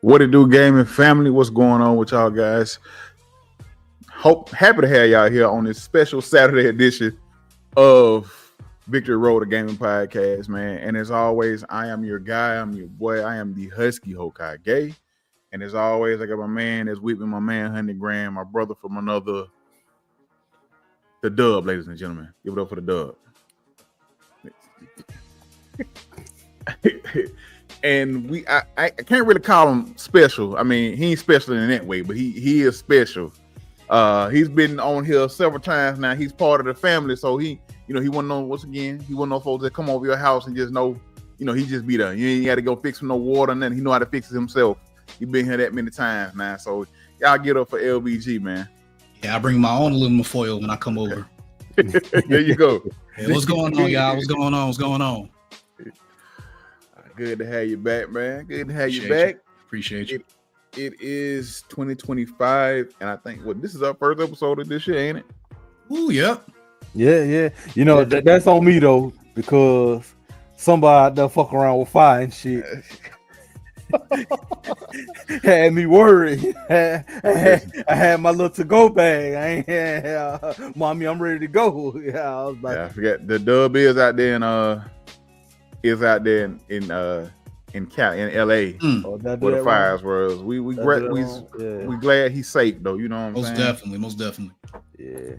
What it do, gaming family? What's going on with y'all guys? Happy to have y'all here on this special Saturday edition of Victory Road, a gaming podcast, man. And as always, I am your guy. I'm your boy. I am the Husky Hokage. And as always, I got my man that's with me, my man 100 Grand, my brother from another, the Dub, ladies and gentlemen. Give it up for the Dub. And I can't really call him special. I mean, he ain't special in that way, but he is special. He's been on here several times now. He's part of the family, so he wouldn't know he wouldn't know folks that come over your house and just know, he just be there. You ain't got to go fix him no water, and then he know how to fix it himself. He been here that many times now, so y'all get up for LBG, man. Yeah, I bring my own aluminum foil when I come over. There you go. Hey, what's going on, y'all? What's going on? Good to have you back, man. Good to have you back. Appreciate you. It is 2025, and I think this is our first episode of this year, ain't it? Ooh, yep. Yeah. You know, that's on me though, because somebody out there fuck around with fire and shit. Had me worried. I had my little to-go bag. Mommy, I'm ready to go. Yeah, I was like, I forget the Dub is out there in LA where the fires were. We glad he's safe though. You know what I'm saying? Most definitely. Yeah.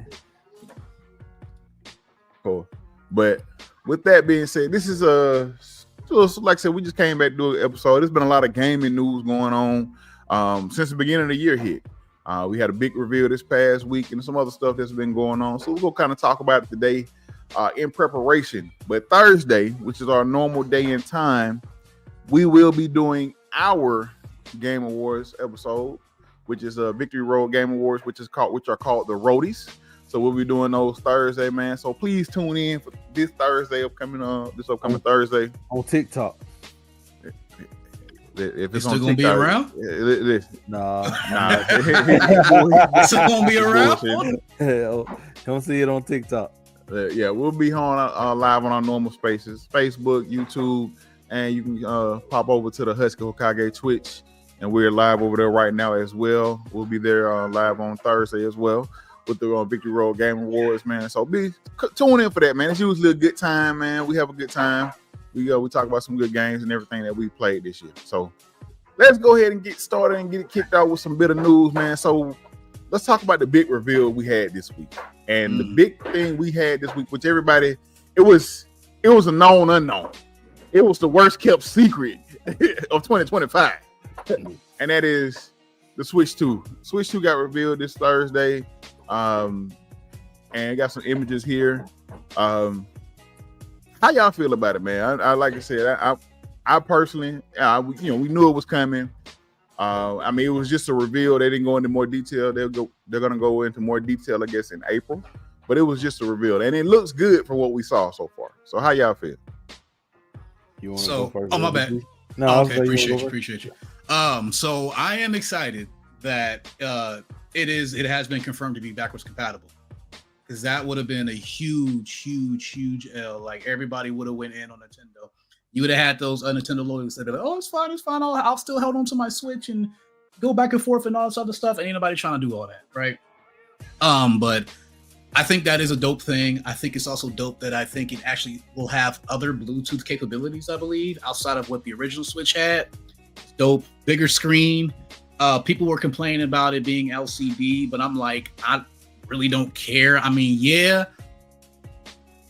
Cool. But with that being said, this is like I said, we just came back to do an episode. There's been a lot of gaming news going on since the beginning of the year hit. We had a big reveal this past week and some other stuff that's been going on. So we'll kind of talk about it today in preparation. But Thursday, which is our normal day and time, we will be doing our Game Awards episode, which is a Victory Road Game Awards, which are called the Roadies. So we'll be doing those Thursday, man. So please tune in for this upcoming Thursday on TikTok. If it's still gonna be around? Nah. It's still gonna be around. Hell, don't see it on TikTok. Yeah, we'll be on live on our normal spaces, Facebook, YouTube, and you can pop over to the Husky Hokage Twitch, and we're live over there right now as well. We'll be there live on Thursday as well with the Victory Road Game Awards, man. So tune in for that, man. It's usually a good time, man. We have a good time. We talk about some good games and everything that we played this year. So let's go ahead and get started and get it kicked out with some bit of news, man. So let's talk about the big reveal we had this week. And the big thing we had this week, which everybody, it was a known unknown. It was the worst kept secret of 2025. And that is the Switch 2. Switch 2 got revealed this Thursday. And I got some images here. How y'all feel about it, man? I like I said, I personally, we knew it was coming. I mean, it was just a reveal. They didn't go into more detail. They're gonna go into more detail, I guess, in April. But it was just a reveal, and it looks good for what we saw so far. So how y'all feel? You want to go first? Oh, my bad. No, okay, appreciate you. So I am excited that it has been confirmed to be backwards compatible, because that would have been a huge L. Like, everybody would have went in on Nintendo. You would have had those Nintendo lawyers that are like, oh, it's fine. I'll still hold on to my Switch and go back and forth and all this other stuff. And ain't nobody trying to do all that, right? But I think that is a dope thing. I think it's also dope that I think it actually will have other Bluetooth capabilities, I believe, outside of what the original Switch had. It's dope, bigger screen. People were complaining about it being LCD, but I'm like, I really don't care. I mean, yeah,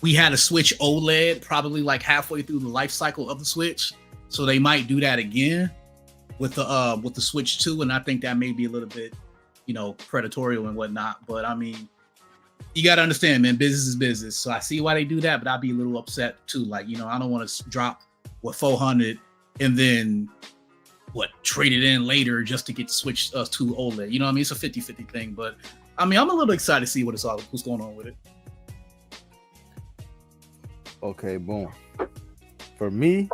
we had a Switch OLED probably like halfway through the life cycle of the Switch, so they might do that again with the Switch 2, and I think that may be a little bit, predatory and whatnot. But I mean, you got to understand, man, business is business. So I see why they do that, but I'd be a little upset too. Like, I don't want to drop $400 and then trade it in later just to get the Switch 2 OLED. You know what I mean? It's a 50-50 thing, but I mean, I'm a little excited to see what's going on with it. Okay, boom. For me,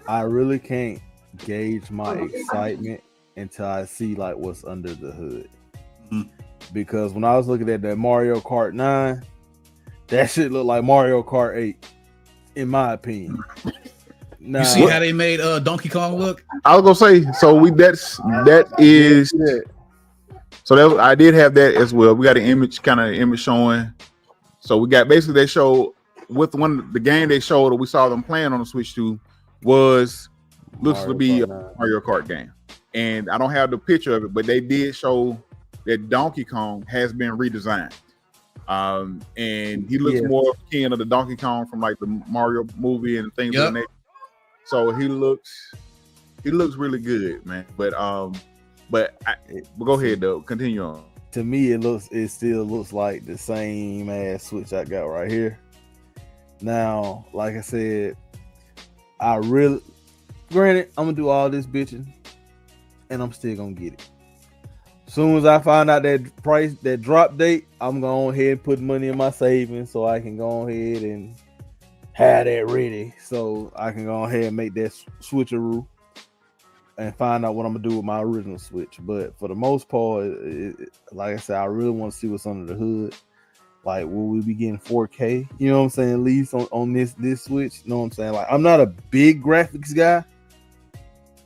I really can't gauge my excitement until I see like what's under the hood. Mm-hmm. Because when I was looking at that Mario Kart 9, that shit looked like Mario Kart 8, in my opinion. Nah, You see how they made Donkey Kong look? I was gonna say, so I did have that as well. We got an image showing. So we got basically they show with the game they showed that we saw them playing on the Switch 2 looks to be a Mario Kart game. And I don't have the picture of it, but they did show that Donkey Kong has been redesigned. And he looks more akin of the Donkey Kong from like the Mario movie and things like that. So he looks really good, man. But go ahead though, continue on. To me, it still looks like the same ass Switch I got right here. Now, like I said, granted, I'm gonna do all this bitching, and I'm still gonna get it. Soon as I find out that price, that drop date, I'm going ahead and put money in my savings so I can go ahead and have that ready, so I can go ahead and make that switcheroo and find out what I'm gonna do with my original Switch. But for the most part, like I said, I really want to see what's under the hood. Like, will we be getting 4K? You know what I'm saying? At least on this Switch. You know what I'm saying? Like, I'm not a big graphics guy,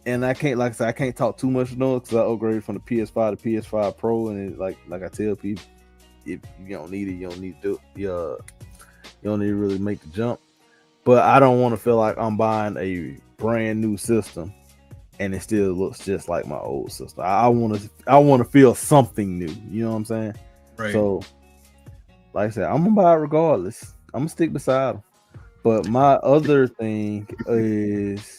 and I can't, like I said, I can't talk too much on it because I upgraded from the PS5 to PS5 Pro, and it, like I tell people, if you don't need it, you don't need to you don't need to really make the jump. But I don't want to feel like I'm buying a brand new system and it still looks just like my old system. I want to feel something new. You know what I'm saying? Right. So, like I said, I'm gonna buy it regardless. I'm gonna stick beside them. But my other thing is,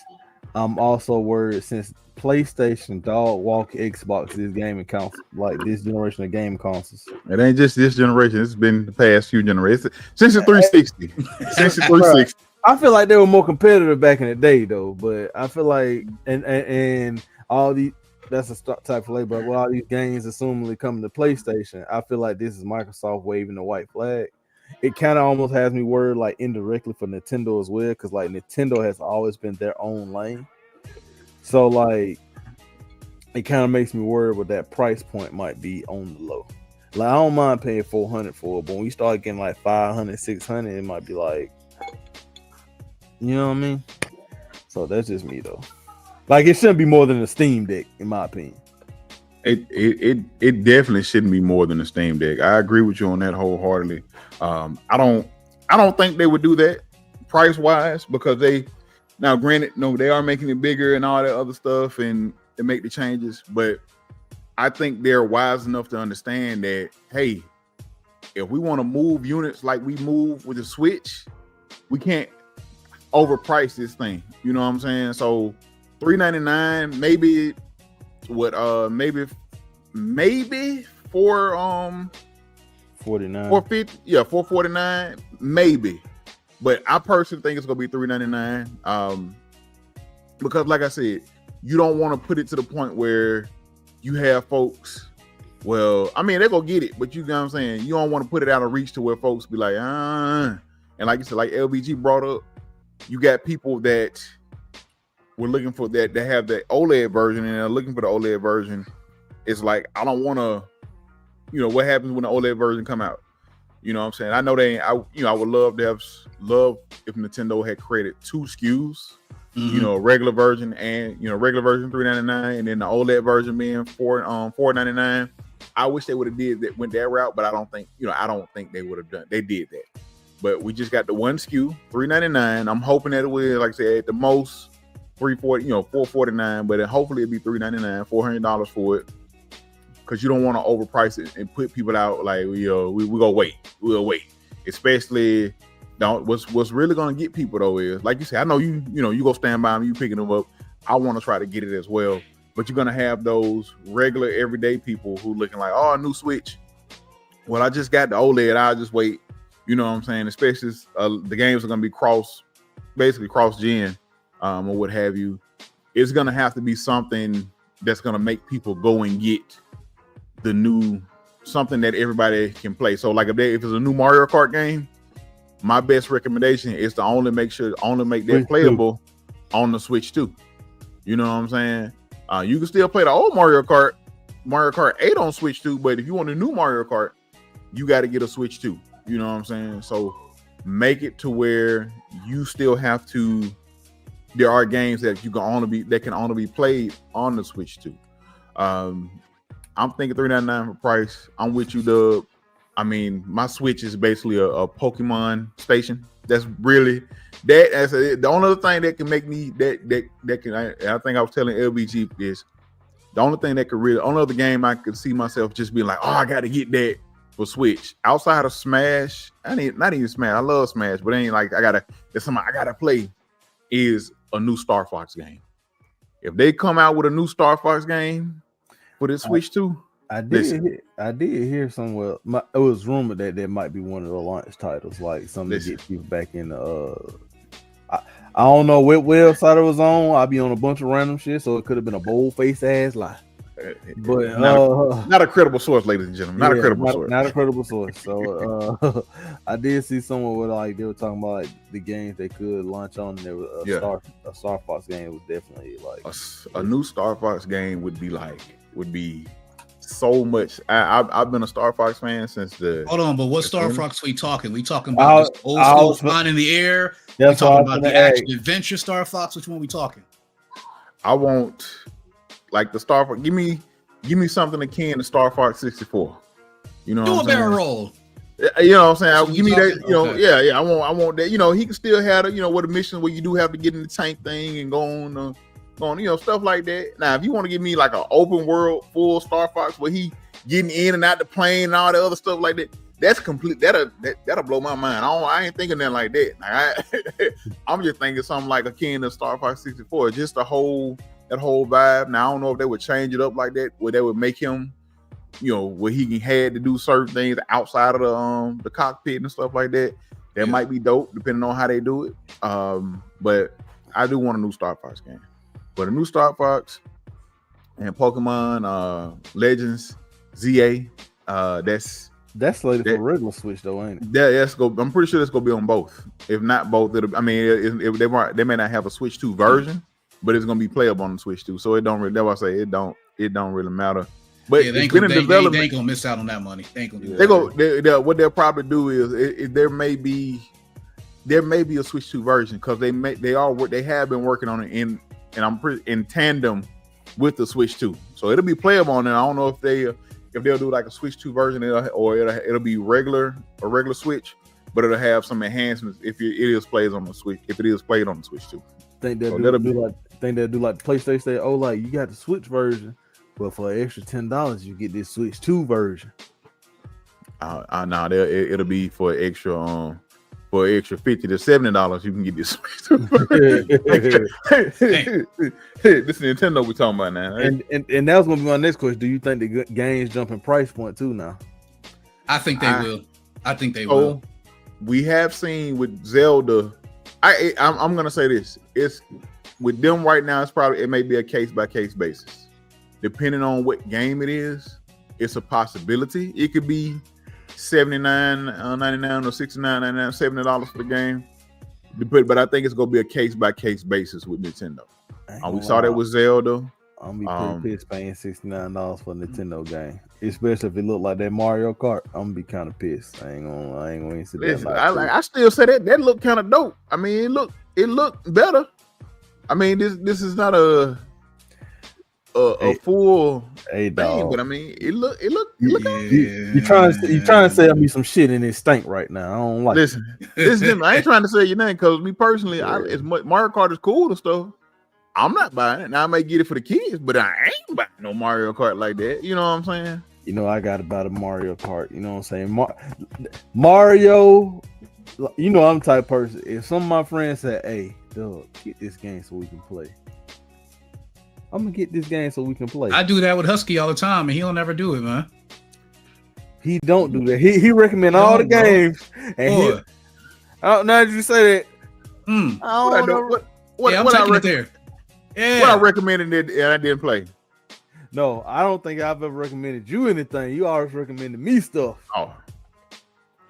I'm also worried since PlayStation dog walk Xbox this gaming console, like this generation of game consoles. It ain't just this generation; it's been the past few generations since the 360. Since the 360. I feel like they were more competitive back in the day, though. But I feel like and all these, that's a type of labor. Well, all these games assumingly coming to PlayStation. I feel like this is Microsoft waving the white flag. It kind of almost has me worried, like indirectly for Nintendo as well, because like Nintendo has always been their own lane. So like, it kind of makes me worried what that price point might be on the low. Like, I don't mind paying $400 for it, but when you start getting like $500, $600, it might be like, you know what I mean? So that's just me though. Like, it shouldn't be more than a Steam Deck, in my opinion. It definitely shouldn't be more than a Steam Deck. I agree with you on that wholeheartedly. I don't think they would do that price wise, because now granted, no, they are making it bigger and all that other stuff and they make the changes, but I think they're wise enough to understand that, hey, if we want to move units like we move with the Switch, we can't overprice this thing. You know what I'm saying? So $399, maybe what maybe for 49, 450, yeah, $449, maybe. But I personally think it's gonna be $399. Because like I said, you don't want to put it to the point where you have folks, well, I mean, they're gonna get it, but you know what I'm saying, you don't want to put it out of reach to where folks be like, and like you said, like LBG brought up, you got people that were looking for that have the OLED version and are looking for the OLED version. It's like, I don't want to, you know, what happens when the OLED version come out? You know what I'm saying? I know I would love if Nintendo had created two SKUs, you know, regular version and, you know, regular version $399 and then the OLED version being $499. I wish they would have went that route, but I don't think they would have done. They did that. But we just got the one SKU, $399. I'm hoping that it will, like I said, at the most $340, you know, $449, but hopefully it'll be $399, $400 for it. Because you don't want to overprice it and put people out like, we'll wait. Especially, what's really gonna get people though is, like you said, I know you go stand by them, you picking them up. I want to try to get it as well, but you're gonna have those regular everyday people who looking like, oh, a new Switch. Well, I just got the OLED. I'll just wait. You know what I'm saying? Especially the games are gonna be basically cross gen, or what have you. It's gonna have to be something that's gonna make people go and get the new, something that everybody can play. So like if it's a new Mario Kart game, my best recommendation is to only make that playable on the Switch 2. You know what I'm saying? You can still play the old Mario Kart 8 on Switch 2, but if you want a new Mario Kart, you got to get a Switch 2. You know what I'm saying? So make it to where you still have to there are games that can only be played on the Switch 2. I'm thinking $3.99 for price. I'm with you, Dub. I mean, my Switch is basically a Pokemon station. That's really that's the only other thing that can make me that can. I think I was telling LBG is the only thing that could really only other game I could see myself just being like, oh, I got to get that for Switch. Outside of Smash, not even Smash. I love Smash, but it ain't like there's something I gotta play. Is a new Star Fox game. If they come out with a new Star Fox game for the Switch 2, I did hear somewhere. It was rumored that might be one of the launch titles, like something to get people back in the. I don't know what website it was on. I'll be on a bunch of random shit, so it could have been a bold-faced ass lie. But not a credible source, ladies and gentlemen. Not a credible source. Not a credible source. So I did see someone where like they were talking about like the games they could launch on. And there was a Star Fox game was definitely like a new Star Fox game would be so much. I've been a Star Fox fan since the. Hold on, but what Star Fox we talking? We talking about this old school flying in the air? We talking about the action adventure Star Fox? Which one we talking? I want like the Star Fox. Give me something akin to Star Fox 64. You know, do a barrel roll. You know what I'm saying? Give me that. Okay. You know, yeah. I want that. You know, he can still have what a mission where you do have to get in the tank thing and go on, stuff like that. Now, if you want to give me like an open world full Star Fox where he getting in and out the plane and all the other stuff like that, that's complete. That'll blow my mind. I ain't thinking that like that. Like, I'm just thinking something like akin to Star Fox 64. Just that whole vibe. Now I don't know if they would change it up like that, where they would make him, where he had to do certain things outside of the cockpit and stuff like that. That might be dope, depending on how they do it. But I do want a new Star Fox game. But a new Star Fox and Pokemon Legends ZA, that's slated for regular Switch though, ain't it? I'm pretty sure it's gonna be on both. If not both, they may not have a Switch 2 version, but it's gonna be playable on the Switch 2. So it don't really. That's why I say it don't really matter. But they ain't gonna miss out on that money. They ain't gonna do that. What they'll probably do is there may be a Switch 2 version because they have been working on it in tandem with the Switch 2. So it'll be playable on there. I don't know if they'll do like a Switch 2 version or it'll be a regular Switch, but it'll have some enhancements if it is played on the Switch. If it is played on the Switch 2. Think they'll do like the PlayStation say, oh, like you got the Switch version, but for an extra $10 you get this Switch 2 version. No, it'll be for extra $50 to $70 you can get this Switch 2 version. This is Nintendo we're talking about now. And that was gonna be my next question. Do you think the games jump in price point too now? I think they will. I think they will. We have seen with Zelda. I'm gonna say this. It's with them right now. It may be a case by case basis, depending on what game it is. It's a possibility. It could be $79.99 or $69.99, $70 for the game. But I think it's gonna be a case by case basis with Nintendo. We saw that with Zelda. I'm gonna be pretty pissed paying $69 for a Nintendo game, especially if it looked like that Mario Kart. I'm gonna be kind of pissed. I ain't gonna sit there. I still say that looked kind of dope. I mean, it looked better. I mean, this is not a full thing, but I mean, it look. You trying to sell me some shit and it stink right now. I don't like. Listen, I ain't trying to say your name because me personally, Mario Kart is cool and stuff. I'm not buying it. Now I may get it for the kids, but I ain't buying no Mario Kart like that. You know what I'm saying? I got about a Mario Kart. You know what I'm saying? Mario. I'm the type of person. If some of my friends say, "Hey, dog, get this game so we can play," I'm gonna get this game so we can play. I do that with Husky all the time, and he'll never do it, man. He don't do that. He recommend all the games. And now that you say that, what I recommend? Yeah. What I recommended it and I didn't play. No, I don't think I've ever recommended you anything. You always recommended me stuff. Oh.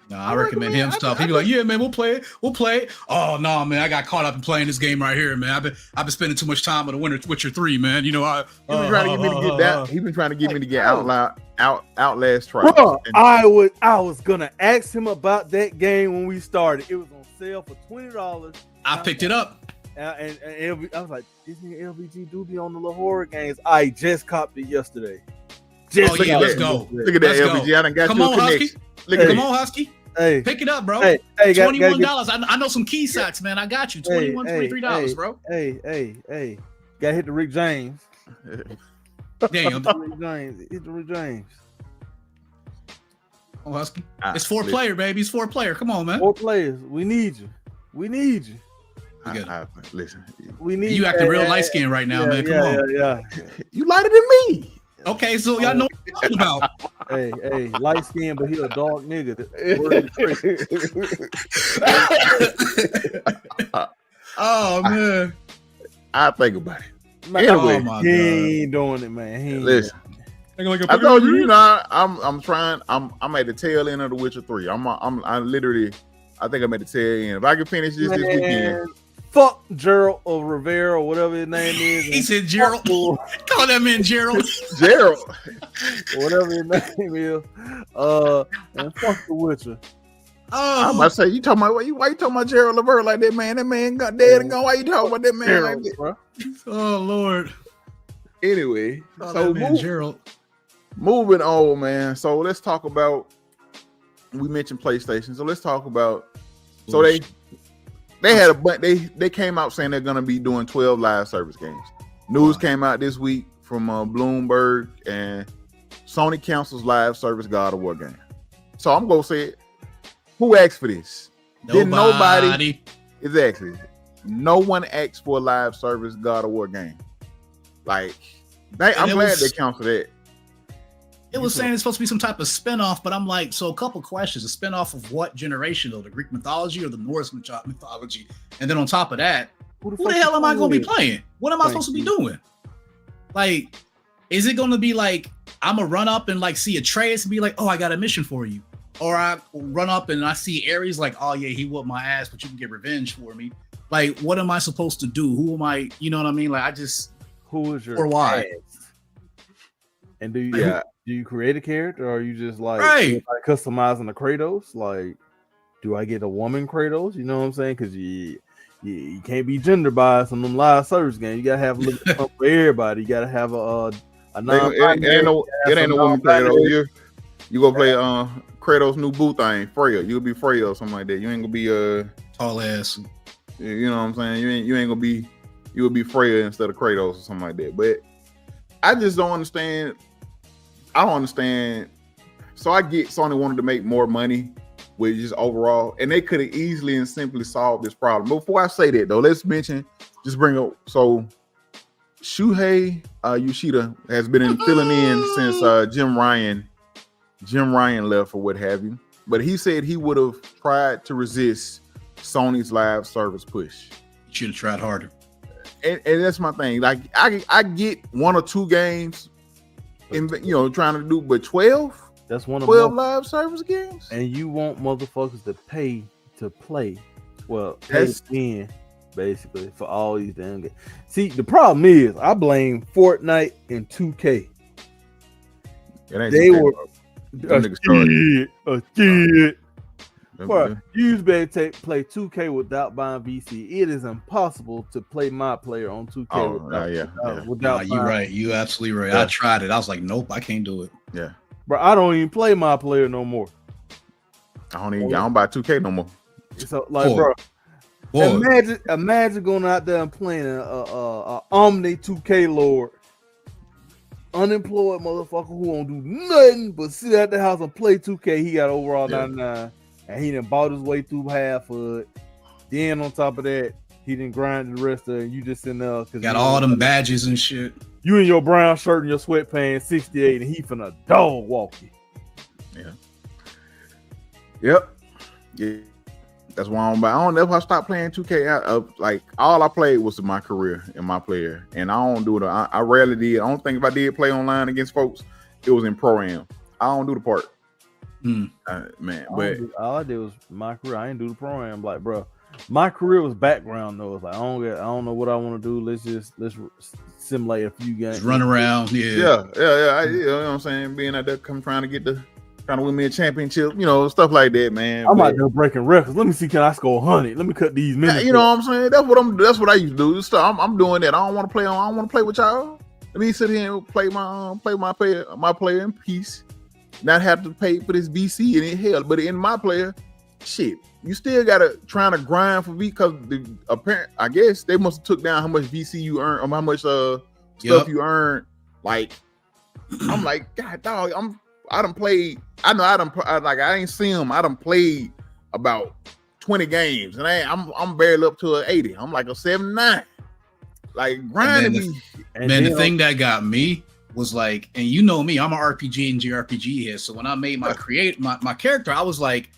No, I recommend him stuff. He'd be like, "Yeah, man, we'll play it. Oh no, man, I got caught up in playing this game right here, man. I've been spending too much time on the Witcher 3, man. He's been trying to get me to get that. He's been trying to get me to get Outlast Trials. Bro, I was gonna ask him about that game when we started. It was on sale for $20. I picked it up. And I was like, this nigga LBG do be on the little horror games. I just copped it yesterday. Let's go. Look at that, LBG. I done got Come you on, a connection. Look at Come on, Husky. Hey, pick it up, bro. Hey, $21. I know some key sacks, man. I got you. $21, $23, bro. Hey. Gotta hit the Rick James. Damn. Hit the Rick James. Oh, Husky. It's 4-player, baby. It's 4-player. Come on, man. 4 players. We need you. Listen. We need you acting real light skinned right now, man. Come on. Yeah. You lighter than me. Okay, so y'all know what I'm talking about. Hey, light skin, but he a dog nigga. Oh man. I think about it. Man, Anyway, he ain't doing it, man. Listen. I told you, I'm trying. I'm at the tail end of The Witcher 3. I literally, I think I'm at the tail end. If I can finish this weekend. Fuck Gerald or Rivera or whatever his name is. He said Gerald. Call that man Gerald. Gerald. Whatever his name is. And fuck The Witcher. I'm about to say, you talking about why you talking about Gerald Levert like that, man? That man got dead and gone. Why you talking about that man Gerald, like that? Bro. Oh Lord. Anyway, so Gerald. Moving on, man. So let's talk about. We mentioned PlayStation, so let's talk about. So they had a bunch. They came out saying they're gonna be doing 12 live service games. News came out this week from Bloomberg, and Sony cancels live service God of War game. So I'm gonna say it. Who asked for this? Nobody. Exactly. No one asked for a live service God of War game. Like, I'm glad they canceled it. It was saying it's supposed to be some type of spinoff, but I'm like, so a couple questions. A spinoff of what generation, though? The Greek mythology or the Norse mythology? And then on top of that, who the hell am I going to be playing? What am I supposed to be doing? Like, is it going to be like, I'm going to run up and like see Atreus and be like, oh, I got a mission for you. Or I run up and I see Ares like, oh yeah, he whooped my ass, but you can get revenge for me. Like, what am I supposed to do? Who am I? You know what I mean? Like, who is your or why? ass? And do you create a character, or are you just like customizing the Kratos? Like, do I get a woman Kratos? You know what I'm saying? Because you can't be gender biased on them live service games. You gotta have a little something for everybody. You gotta have a it ain't no woman Kratos. You gonna play Kratos' new boo thing, Freya. You'll be Freya or something like that. You ain't gonna be tall ass. You know what I'm saying? You ain't gonna be. You will be Freya instead of Kratos or something like that. But I just don't understand. I don't understand. So I get Sony wanted to make more money with just overall, and they could have easily and simply solved this problem. But before I say that though, let's bring up. So Shuhei Yoshida has been filling in since Jim Ryan left or what have you. But he said he would have tried to resist Sony's live service push. You should have tried harder. And that's my thing. Like I get 1 or 2 games, trying to do, but 12. That's one of 12 live service games, and you want motherfuckers to pay to play. Well, that's in basically for all these damn games. See, the problem is I blame Fortnite and 2K. They were a kid. Bro, you better play 2K without buying VC. It is impossible to play my player on 2K without you're right. You absolutely right. Yeah. I tried it. I was like, nope, I can't do it. Yeah. Bro, I don't even play my player no more. I don't buy 2K no more. So like, bro, imagine going out there and playing a Omni 2K Lord. Unemployed motherfucker who won't do nothing but sit at the house and play 2K. He got overall 99. And he done bought his way through half of it. Then on top of that, he didn't grind the rest of it. You just in there. Got all them badges and shit. You in your brown shirt and your sweatpants, 68, and he finna dog walk you. Yeah. Yep. Yeah. That's why I don't know if I stopped playing 2K. Like all I played was my career and my player. And I don't do it. I rarely did. I don't think if I did play online against folks, it was in Pro-Am. I don't do the part. Man, but all I did was my career. I didn't do the Pro-Am. Like, bro, my career was background though. It's like I don't know what I want to do. Let's simulate a few games. Just run around. Yeah. You know what I'm saying? Being out there, trying to get the trying to win me a championship, stuff like that, man. I'm out there breaking records. Let me see, can I score 100? Let me cut these minutes. You know what I'm saying? That's what I used to do. I'm doing that. I don't want to play with y'all. Let me sit here and play my player in peace. Not have to pay for this VC and hell. But in my player, shit, you still gotta trying to grind for V because I guess they must have took down how much VC you earn or how much stuff you earn. Like, I'm like, God dog, I done played. I ain't seen him. I done played about 20 games, and I'm barely up to an 80. I'm like a 79. Like grinding me. Man, the thing that got me was like, and you know me, I'm an RPG and JRPG here. So when I made my character, I was like,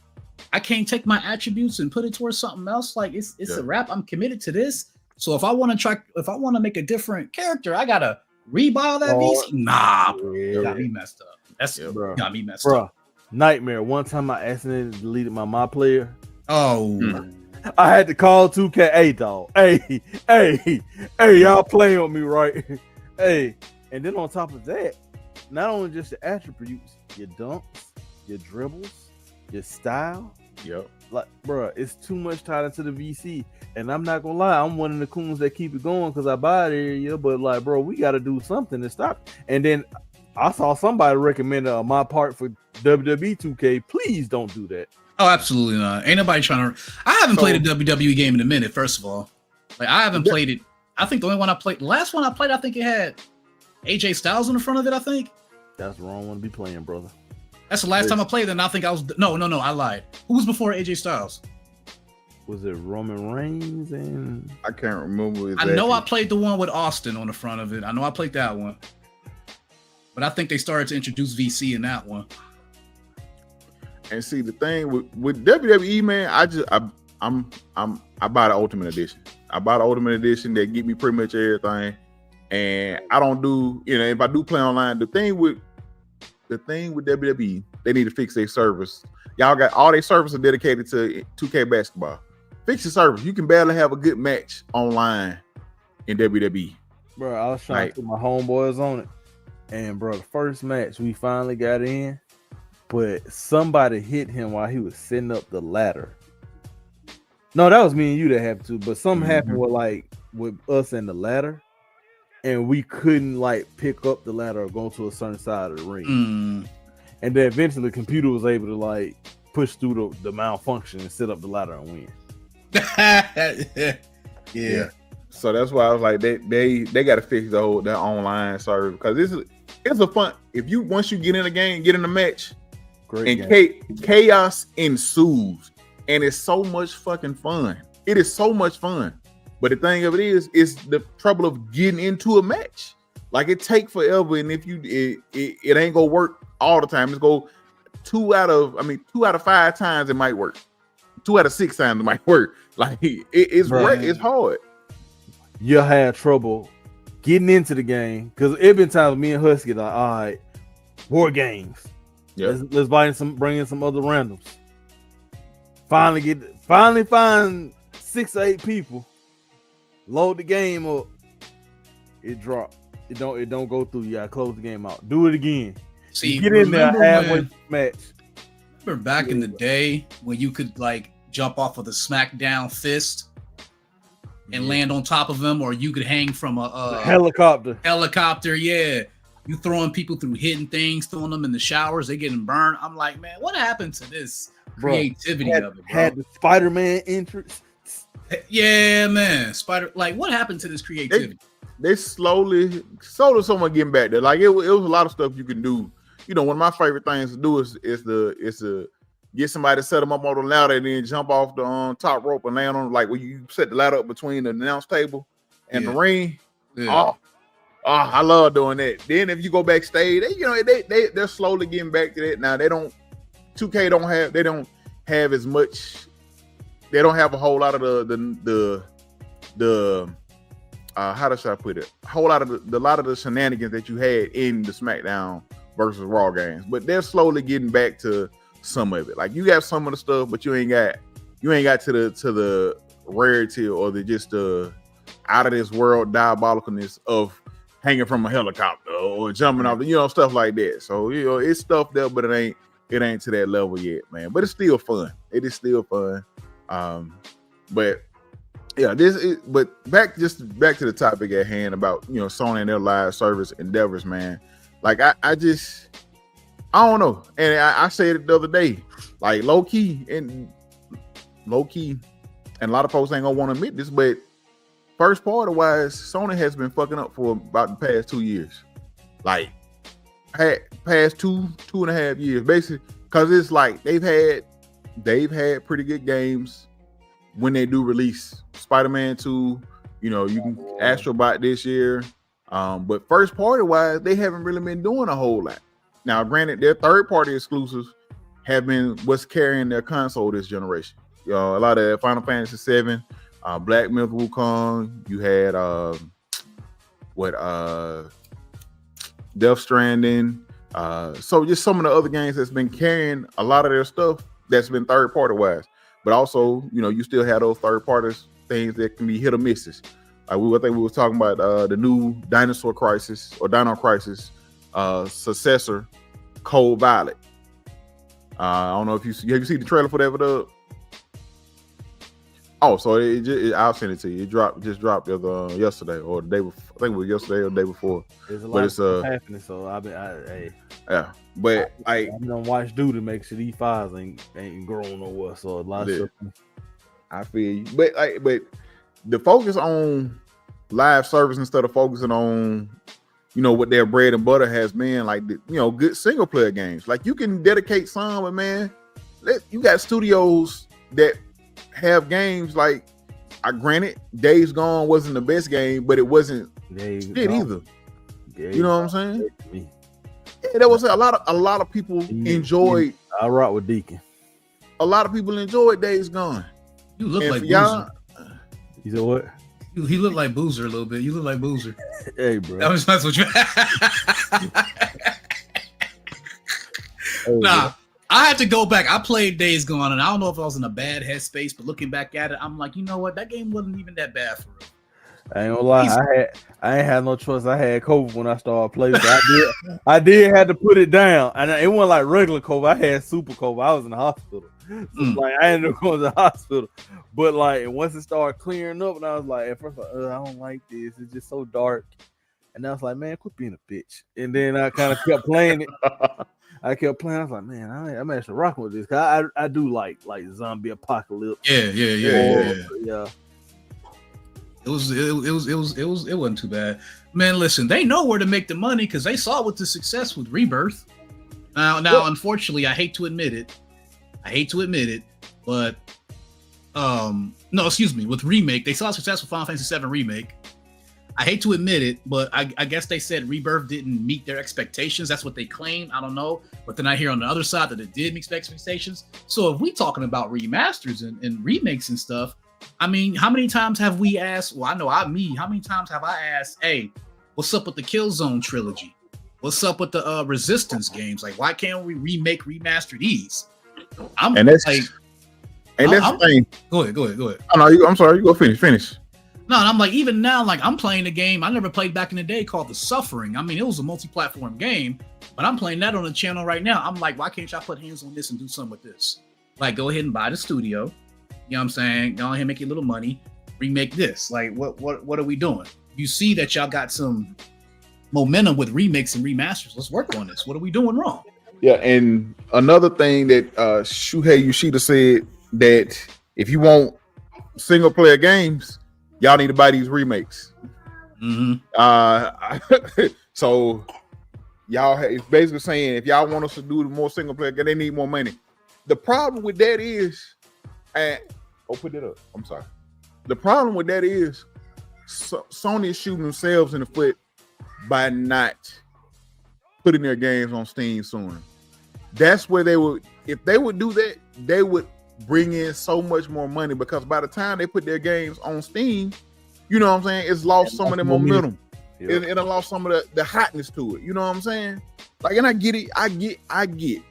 I can't take my attributes and put it towards something else. Like it's a wrap. I'm committed to this. So if I want to make a different character, I gotta rebuy all that VC. Nah, got me messed up. That's got me messed up. Nightmare. One time I accidentally deleted my player. Oh. I had to call 2K. Hey, dog. Hey, y'all playing with me, right? Hey. And then on top of that, not only just the attributes, your dunks, your dribbles, your style. Yep. Like, bro, it's too much tied into the VC. And I'm not gonna lie, I'm one of the coons that keep it going because I buy it every year. But like, bro, we got to do something to stop. And then I saw somebody recommend my part for WWE 2K. Please don't do that. Oh, absolutely not. Ain't nobody trying to. I haven't played a WWE game in a minute. First of all, like I haven't played it. I think the only one I played, the last one I played, I think it had AJ Styles in the front of it. I think that's the wrong one to be playing, brother. That's the last time I played it, and I think I was no. I lied. Who was before AJ Styles? Was it Roman Reigns? And I can't remember. Exactly. I know I played the one with Austin on the front of it. I know I played that one, but I think they started to introduce VC in that one. And see, the thing with WWE, man, I buy the Ultimate Edition. I buy the Ultimate Edition that get me pretty much everything. And I don't do, if I do play online, the thing with WWE, they need to fix their service. Y'all got all their servers are dedicated to 2K basketball. Fix your service. You can barely have a good match online in WWE. Bro, I was trying to put my homeboys on it. And bro, the first match we finally got in, but somebody hit him while he was setting up the ladder. No, that was me and you that happened to, but something happened with us and the ladder, and we couldn't pick up the ladder or go to a certain side of the ring. And then eventually the computer was able to push through the malfunction and set up the ladder and win. Yeah. So that's why I was like, they got to fix their online service because it's a fun. Once you get in a game, get in a match. Chaos ensues, and it's so much fucking fun. It is so much fun. But the thing of it is the trouble of getting into a match. Like it take forever, and if it ain't gonna work all the time. It's go 2 out of 5 times it might work. 2 out of 6 times it might work. Like it's hard. You'll have trouble getting into the game because it been times me and Husky like, all right, war games. Yeah, let's bring in some other randoms. Finally find 6 or 8 people. Load the game up. It dropped. It don't go through. You gotta close the game out. Do it again. See, get in there halfway match. Remember back in the day when you could jump off of the SmackDown fist and land on top of them, or you could hang from a helicopter. Yeah. You throwing people through hidden things, throwing them in the showers, they getting burned. I'm like, man, what happened to this creativity of it, bro? Had the Spider-Man entrance. Yeah, man. What happened to this creativity? They slowly someone getting back there. It was a lot of stuff you can do. One of my favorite things to do is to get somebody to set them up on the ladder and then jump off the top rope and land on when you set the ladder up between the announce table and the ring. Yeah. Oh, I love doing that. Then if you go backstage, they're slowly getting back to that. Now 2K don't have as much. They don't have a whole lot of the how should I put it? A whole lot of the shenanigans that you had in the SmackDown versus Raw games, but they're slowly getting back to some of it. You got some of the stuff, but you ain't got to the rarity or the out of this world diabolicalness of hanging from a helicopter or jumping off, stuff like that. So it's stuff there, but it it ain't to that level yet, man. But it's still fun. It is still fun. But yeah, but back to the topic at hand about Sony and their live service endeavors, man. Like I don't know. And I said it the other day, like low key, and a lot of folks ain't gonna want to admit this, but first party wise, Sony has been fucking up for about the past 2 years. Like past two and a half years, basically, because it's like they've had pretty good games when they do release Spider-Man 2. You can Astrobot this year. But first party wise, they haven't really been doing a whole lot. Now, granted, their third party exclusives have been what's carrying their console this generation. A lot of Final Fantasy VII, Black Myth Wukong. You had Death Stranding. So just some of the other games that's been carrying a lot of their stuff that's been third party wise. But also, you still have those third party things that can be hit or misses. I think we were talking about the new Dino Crisis successor, Cold Violet. I don't know if have you seen the trailer for that video? Oh, so I'll send it to you. It just dropped yesterday or the day before. I think it was yesterday or the day before. There's a lot of stuff happening, so yeah. But I don't watch dude to make sure these files ain't growing nowhere. So a lot of stuff. I feel you, but the focus on live service instead of focusing on what their bread and butter has been, like good single player games. Like you can dedicate some, but man, you got studios that have games like, granted, Days Gone wasn't the best game, but it wasn't shit either. You know what I'm saying? Yeah, there was a lot of people enjoyed. I rock with Deacon. A lot of people enjoyed Days Gone. You look like Boozer. You said what? He looked like Boozer a little bit. You look like Boozer. Hey, bro. That's what you. Nah, I had to go back. I played Days Gone, and I don't know if I was in a bad headspace, but looking back at it, I'm like, you know what? That game wasn't even that bad for real. I ain't gonna lie. I ain't had no choice. I had COVID when I started playing. So I did have to put it down, and it wasn't like regular COVID. I had super COVID. I was in the hospital. So like I ended up going to the hospital. But like once it started clearing up, and I was like, at first, I don't like this. It's just so dark. And I was like, man, quit being a bitch. And then I kind of kept playing it. I was like, man, I'm actually rocking with this. Cause I do like zombie apocalypse. Yeah. It wasn't too bad. Man, listen, they know where to make the money because they saw with the success with Rebirth. Now, unfortunately, I hate to admit it, but with Remake, they saw success with Final Fantasy VII Remake. I hate to admit it, but I guess they said Rebirth didn't meet their expectations. That's what they claim. I don't know. But then I hear on the other side that it did meet expectations. So if we talking about remasters and remakes and stuff, I mean, how many times have we asked? Well, how many times have I asked, hey, what's up with the Killzone trilogy? What's up with the Resistance games? Like, why can't we remaster these? That's the thing. Go ahead. Oh, no, I'm sorry. You go finish. No, and I'm like, even now, like I'm playing a game I never played back in the day called The Suffering. I mean, it was a multi-platform game, but I'm playing that on the channel right now. I'm like, why can't y'all put hands on this and do something with this? Like, go ahead and buy the studio. You know what I'm saying? Go ahead and make your little money. Remake this. Like, what are we doing? You see that y'all got some momentum with remakes and remasters. Let's work on this. What are we doing wrong? Yeah, and another thing that Shuhei Yoshida said, that if you want single player games, y'all need to buy these remakes. So y'all it's basically saying if y'all want us to do more single player, they need more money. The problem with that is, put it up. I'm sorry. The problem with that is Sony is shooting themselves in the foot by not putting their games on Steam sooner. That's where if they would do that, they would bring in so much more money, because by the time they put their games on Steam, you know what I'm saying, it's lost some of the momentum. Yep. It lost some of the hotness to it. You know what I'm saying? Like, and I get it. I get.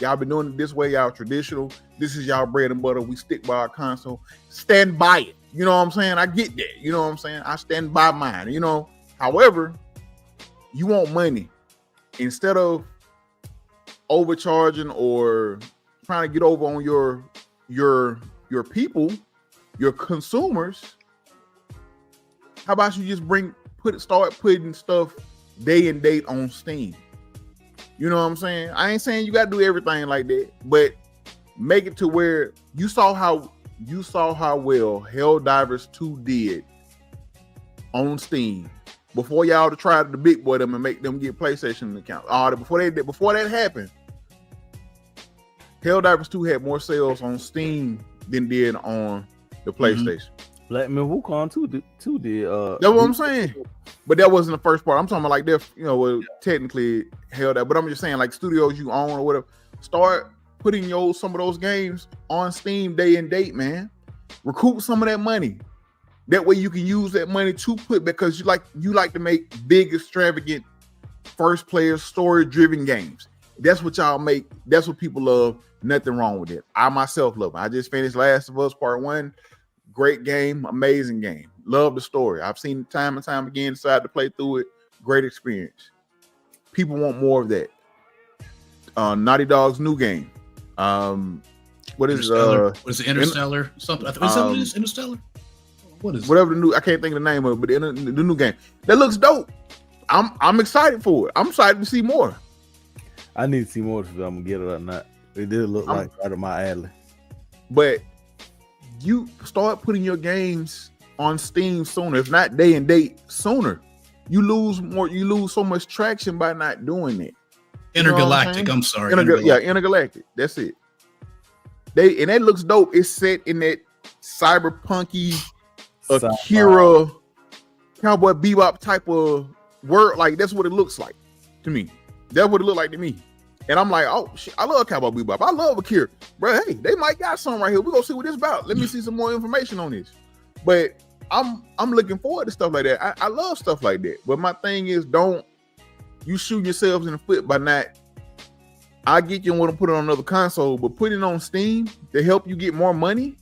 Y'all been doing it this way. Y'all traditional. This is y'all bread and butter. We stick by our console. Stand by it. You know what I'm saying? I get that. You know what I'm saying? I stand by mine. You know. However, you want money. Instead of overcharging or trying to get over on your people, your consumers, how about you just start putting stuff day and date on Steam? You know what I'm saying? I ain't saying you got to do everything like that, but make it to where you saw how well Helldivers 2 did on Steam before y'all to try to big boy them and make them get PlayStation accounts. Before that happened, Helldivers 2 had more sales on Steam than did on the PlayStation. Black Myth Wukong 2 did. That's what I'm saying. But that wasn't the first part. I'm talking about like they're, technically Helldivers. But I'm just saying like studios you own or whatever, start putting some of those games on Steam day and date, man. Recoup some of that money. That way you can use that money to put, because you like to make big, extravagant, first player story driven games. That's what y'all make. That's what people love. Nothing wrong with it. I myself love it. I just finished Last of Us Part 1. Great game, amazing game. Love the story. I've seen it time and time again, decided to play through it. Great experience. People want more of that. Naughty Dog's new game. What is what is it? Interstellar? Something. Is that what it is? Interstellar? What is whatever the new? I can't think of the name of it, but the new game that looks dope. I'm excited for it. I'm excited to see more. I need to see more if I'm gonna get it or not. It did look like right up my alley. But you start putting your games on Steam sooner, if not day and date sooner. You lose so much traction by not doing it. Intergalactic. I'm sorry. Intergalactic. That's it. And that looks dope. It's set in that cyberpunky Akira Cowboy Bebop type of world. Like that's what it looks like to me. That's what it looked like to me. And I'm like, oh shit, I love Cowboy Bebop. I love Akira. Bro, hey, they might got something right here. We're gonna see what this about. Let me see some more information on this. But I'm looking forward to stuff like that. I love stuff like that. But my thing is, don't you shoot yourselves in the foot by not. I get you and want to put it on another console, but put it on Steam to help you get more money.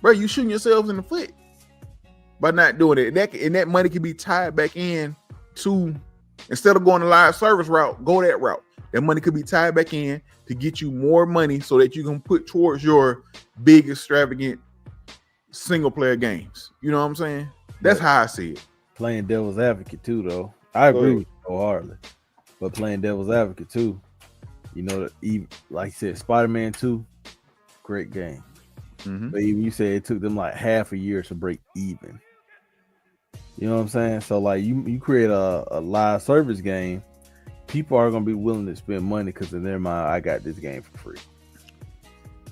Bro, you shooting yourselves in the foot by not doing it. And that money can be tied back in to, instead of going the live service route, go that route. That money could be tied back in to get you more money so that you can put towards your big, extravagant single player games. You know what I'm saying? That's how I see it. Playing devil's advocate too, though. I agree with you wholeheartedly. But playing devil's advocate too, even like you said, Spider-Man 2, great game. Mm-hmm. But even you said it took them like half a year to break even. You know what I'm saying? So like you create a live service game, people are gonna be willing to spend money because in their mind, I got this game for free.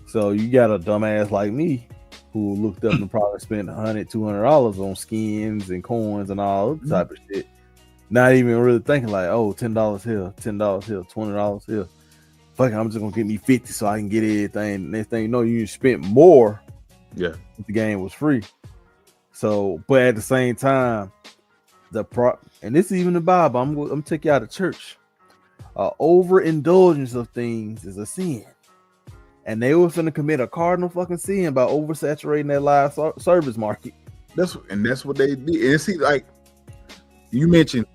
So you got a dumbass like me who looked up and probably spent $100, $200 on skins and coins and all that type of shit. Not even really thinking like, oh, $10 here, $10 here, $20 here. Fuck, I'm just gonna get me 50 so I can get everything. Next thing you know, you spent more. Yeah, if the game was free. So, but at the same time, and this is even the Bible. I'm gonna take you out of church. Overindulgence of things is a sin, and they were finna commit a cardinal fucking sin by oversaturating that live service market. That's what they did. And see, like you mentioned,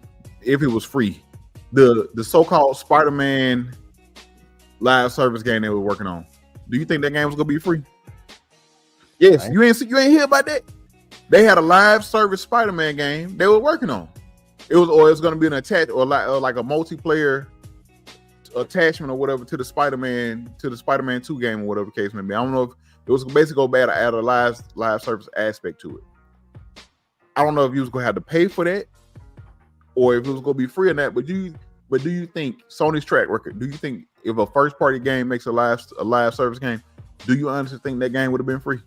if it was free, the so-called Spider-Man live service game they were working on. Do you think that game was gonna be free? Yes, you ain't hear about that. They had a live service Spider-Man game they were working on. It was going to be an attach or like a multiplayer attachment or whatever to the Spider-Man 2 game or whatever the case may be. I don't know if it was basically go bad to add a live service aspect to it. I don't know if you was going to have to pay for that or if it was going to be free or not. But do you think Sony's track record? Do you think if a first party game makes a live service game, do you honestly think that game would have been free?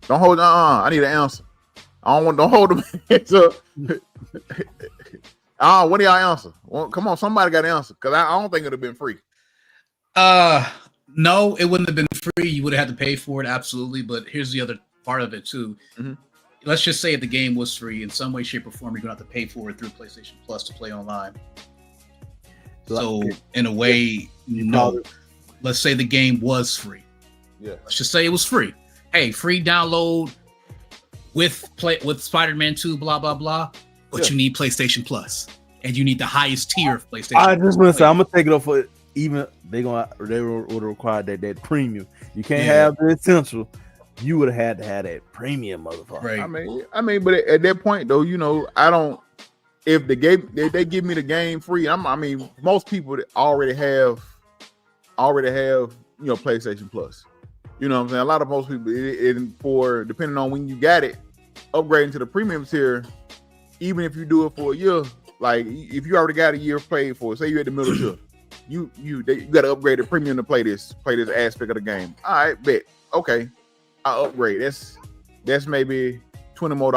Don't hold. I need an answer. Don't hold them. What do y'all answer? Well, come on, somebody got to answer because I don't think it'd have been free. No, it wouldn't have been free. You would have had to pay for it, absolutely. But here's the other part of it too. Mm-hmm. Let's just say if the game was free in some way, shape, or form, you're gonna have to pay for it through PlayStation Plus to play online. So in a way, no. Let's say the game was free. Yeah. Let's just say it was free. Hey, free download with Spider-Man 2, blah blah blah. But you need PlayStation Plus, and you need the highest tier of PlayStation. I just want to say I'm gonna take it up for even they would require that premium. You can't have the essential. You would have had to have that premium, motherfucker. Right. I mean, but at that point though, I don't. If they give me the game free, most people that already have PlayStation Plus. You know what I'm saying? A lot of most people, depending on when you got it, upgrading to the premium tier, even if you do it for a year, like if you already got a year paid for it, say you're at the middle tier, you got to upgrade the premium to play this aspect of the game. All right, bet. Okay, I upgrade. That's maybe $20 more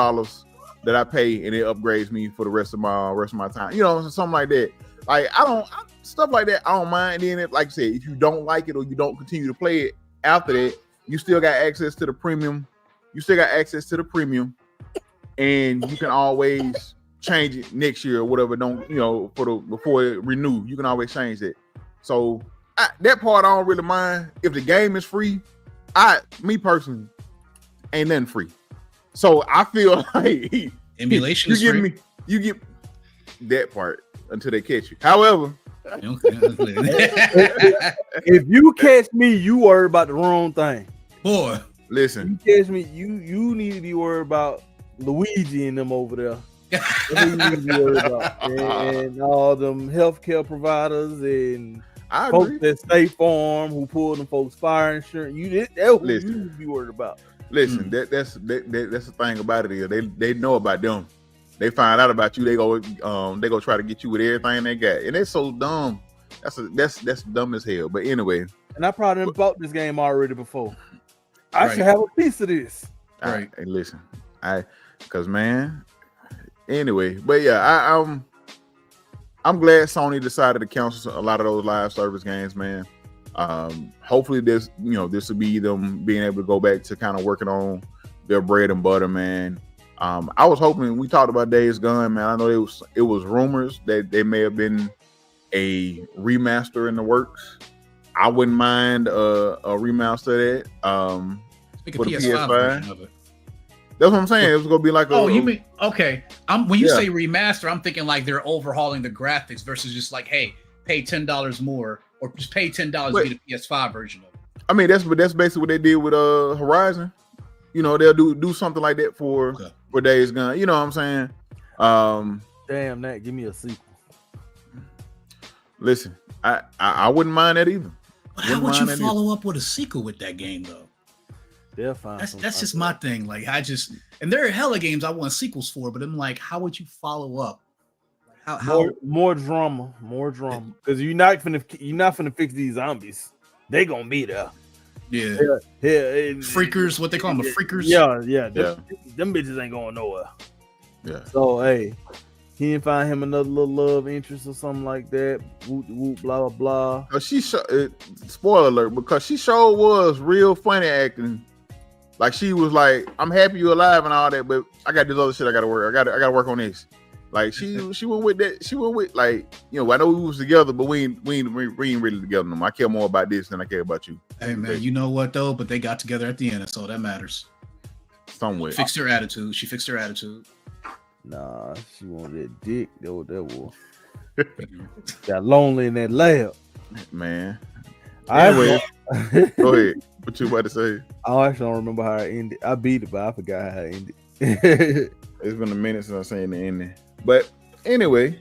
that I pay, and it upgrades me for the rest of my time. Something like that. Like stuff like that, I don't mind. And then, like I said, if you don't like it or you don't continue to play it after that, you still got access to the premium. And you can always change it next year or whatever. Before it renew, you can always change it. So that part I don't really mind. If the game is free, me personally, ain't nothing free. So I feel like emulation is free. You get that part until they catch you. However, if you catch me, you worry about the wrong thing. Boy, listen. You catch me, you need to be worried about Luigi and them over there. That's what you need to be worried about. And all them healthcare providers and folks that State Farm who pull them folks fire insurance. That's what you need to be worried about. Listen, that's the thing about it is they know about them. They find out about you, they go try to get you with everything they got, and it's so dumb. That's dumb as hell. But anyway, and I probably done bought this game already before. I should have a piece of this. Right. Hey, listen, because man. Anyway, but yeah, I'm glad Sony decided to cancel a lot of those live service games, man. Hopefully this will be them being able to go back to kind of working on their bread and butter, man. I was hoping, we talked about Days Gone, man. I know it was rumors that there may have been a remaster in the works. I wouldn't mind a remaster of that for the PS5 version of it. That's what I'm saying. It was gonna be like you mean okay? When you say remaster, I'm thinking like they're overhauling the graphics versus just like, hey, pay $10 more or just pay $10 to get a PS5 version of it. I mean, that's basically what they did with Horizon. They'll do something like that for Days Gone. You know what I'm saying? Damn, Nat, give me a sequel. Listen, I wouldn't mind that either. How would you follow up with a sequel with that game though? They'll find that's just my thing. Like and there are hella games I want sequels for, but I'm like, how would you follow up? More drama, because you're not finna fix these zombies. They gonna be there. Yeah. Freakers, what they call them, freakers. Yeah. Them bitches ain't going nowhere. Yeah. So hey, he didn't find him another little love interest or something like that. Whoop, whoop, blah blah blah. Spoiler alert, because she sure was real funny acting. Like she was like, "I'm happy you're alive" and all that, but I got this other shit I gotta work. I gotta work on this. Like she went with that. She went with I know we was together, but we ain't really together no more. I care more about this than I care about you. Hey man, you know what though? But they got together at the end, so that matters. Somewhere. Fixed her attitude. She fixed her attitude. Nah, she wanted that dick. That was got lonely in that lab. Man. Anyway, go ahead. What you about to say? I actually don't remember how it ended. I beat it, but I forgot how it ended. It's been a minute since I seen the ending. But anyway,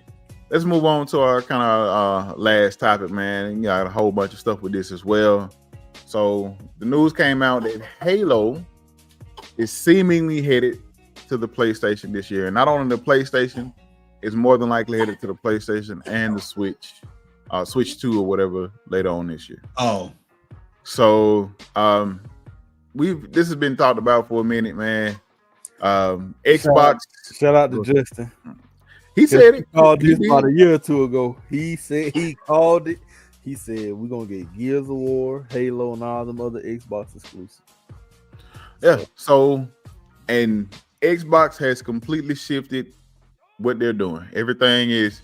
let's move on to our kind of last topic, man. You got a whole bunch of stuff with this as well. So the news came out that Halo is seemingly headed to the PlayStation this year. Not only the PlayStation, it's more than likely headed to the PlayStation and the Switch, Switch 2 or whatever later on this year. Oh. So this has been talked about for a minute, man. Xbox. Shout out to Justin. He said it. Called this about a year or two ago. He said he called it. He said we're gonna get Gears of War, Halo, and all them other Xbox exclusives. Yeah. So, and Xbox has completely shifted what they're doing. Everything is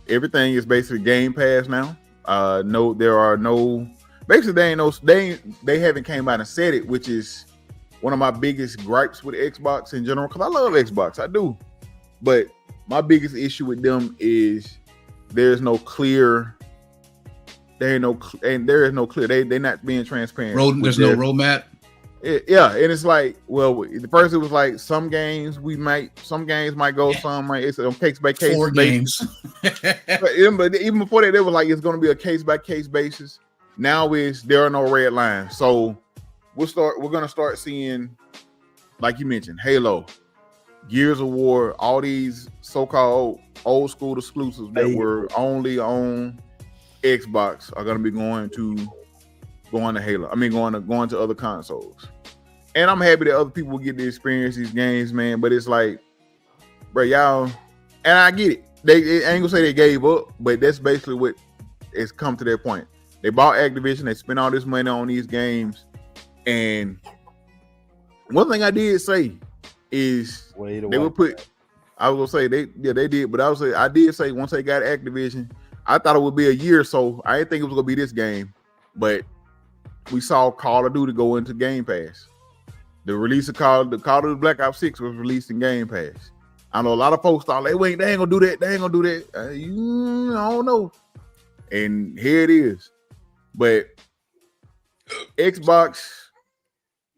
basically Game Pass now. They haven't came out and said it, which is one of my biggest gripes with Xbox in general, because I love Xbox, I do, but My biggest issue with them is there's no clear. There is no clear. They're not being transparent. There's no roadmap. Yeah, and it's like, well, the first it was like some games might go, some might. It's on case by case. 4 games. But even before that, they were like it's going to be a case by case basis. Now there are no red lines, so we're going to start seeing, like you mentioned, Halo, Gears of War, all these so-called old school exclusives that were only on Xbox are going to be going to Halo. I mean, going to other consoles. And I'm happy that other people will get to experience these games, man. But it's like, bro, y'all, and I get it. I ain't gonna say they gave up, but that's basically what it's come to that point. They bought Activision, they spent all this money on these games. And one thing I did say is they would put, I was gonna say they did, but I did say once they got Activision, I thought it would be a year or so. I didn't think it was gonna be this game, but we saw Call of Duty go into Game Pass. The release of Call of Duty Black Ops 6 was released in Game Pass. I know a lot of folks thought they ain't gonna do that. They ain't gonna do that. I don't know. And here it is. But Xbox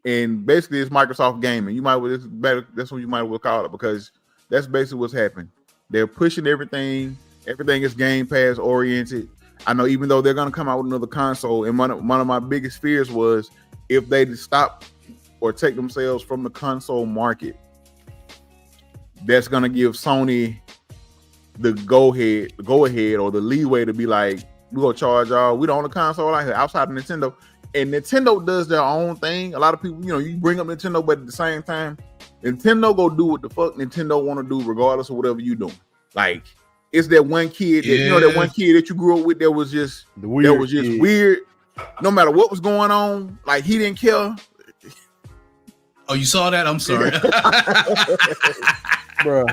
and basically it's Microsoft gaming. That's what you might well call it, because that's basically what's happened. They're pushing everything. Everything is Game Pass oriented. I know, even though they're gonna come out with another console, and one of my biggest fears was if they stop or take themselves from the console market, that's gonna give Sony the go ahead or the leeway to be like, we're gonna charge y'all. We don't own a console out here outside of Nintendo. And Nintendo does their own thing. A lot of people, you bring up Nintendo, but at the same time, Nintendo go do what the fuck Nintendo want to do, regardless of whatever you doing. Like, it's that one kid that that one kid that you grew up with that was just weird. No matter what was going on, like he didn't care. Oh, you saw that? I'm sorry. Bro.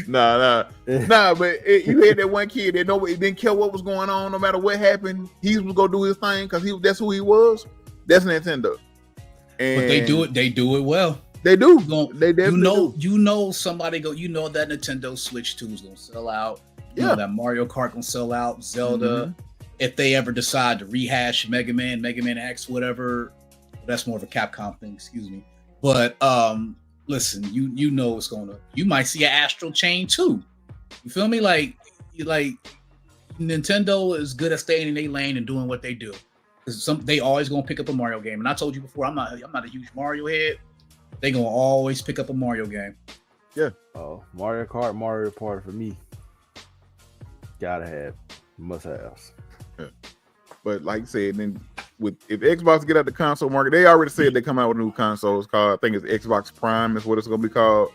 Nah, but you had that one kid that didn't care what was going on, no matter what happened. He was gonna do his thing because that's who he was. That's Nintendo. And but they do it well. They do. They definitely do. Somebody that Nintendo Switch 2 is gonna sell out. You know that Mario Kart gonna sell out, Zelda. Mm-hmm. If they ever decide to rehash Mega Man X, whatever, that's more of a Capcom thing, excuse me. But listen, you know it's gonna. You might see an Astral Chain too. You feel me? Like Nintendo is good at staying in their lane and doing what they do. Because they always gonna pick up a Mario game. And I told you before, I'm not a huge Mario head. They gonna always pick up a Mario game. Yeah. Oh, Mario Kart, Mario Party for me. Gotta have, must have. Yeah. But like I said, then if Xbox get out the console market, they already said they come out with new consoles called, I think it's Xbox Prime is what it's gonna be called.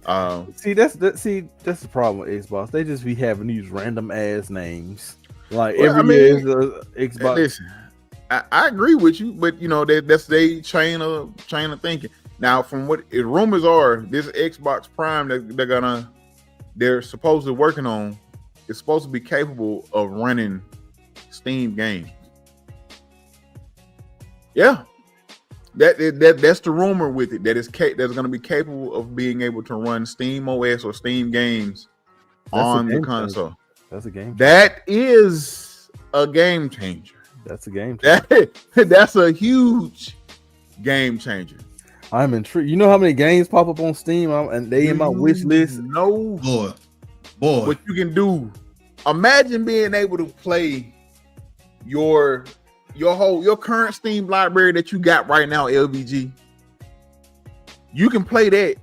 That's the problem with Xbox. They just be having these random ass names. Like every year is Xbox. Listen, I agree with you, but that's their chain of thinking. Now, from what rumors are, this Xbox Prime that they're supposedly working on is supposed to be capable of running Steam games. Yeah, that's the rumor with it. That's going to be capable of being able to run Steam OS or Steam games on the console. That's a game changer. That is a game changer. That's a game changer. That's a huge game changer. I'm intrigued. You know how many games pop up on Steam and they in my wish list? No, boy. What you can do? Imagine being able to play your current Steam library that you got right now, LVG. You can play that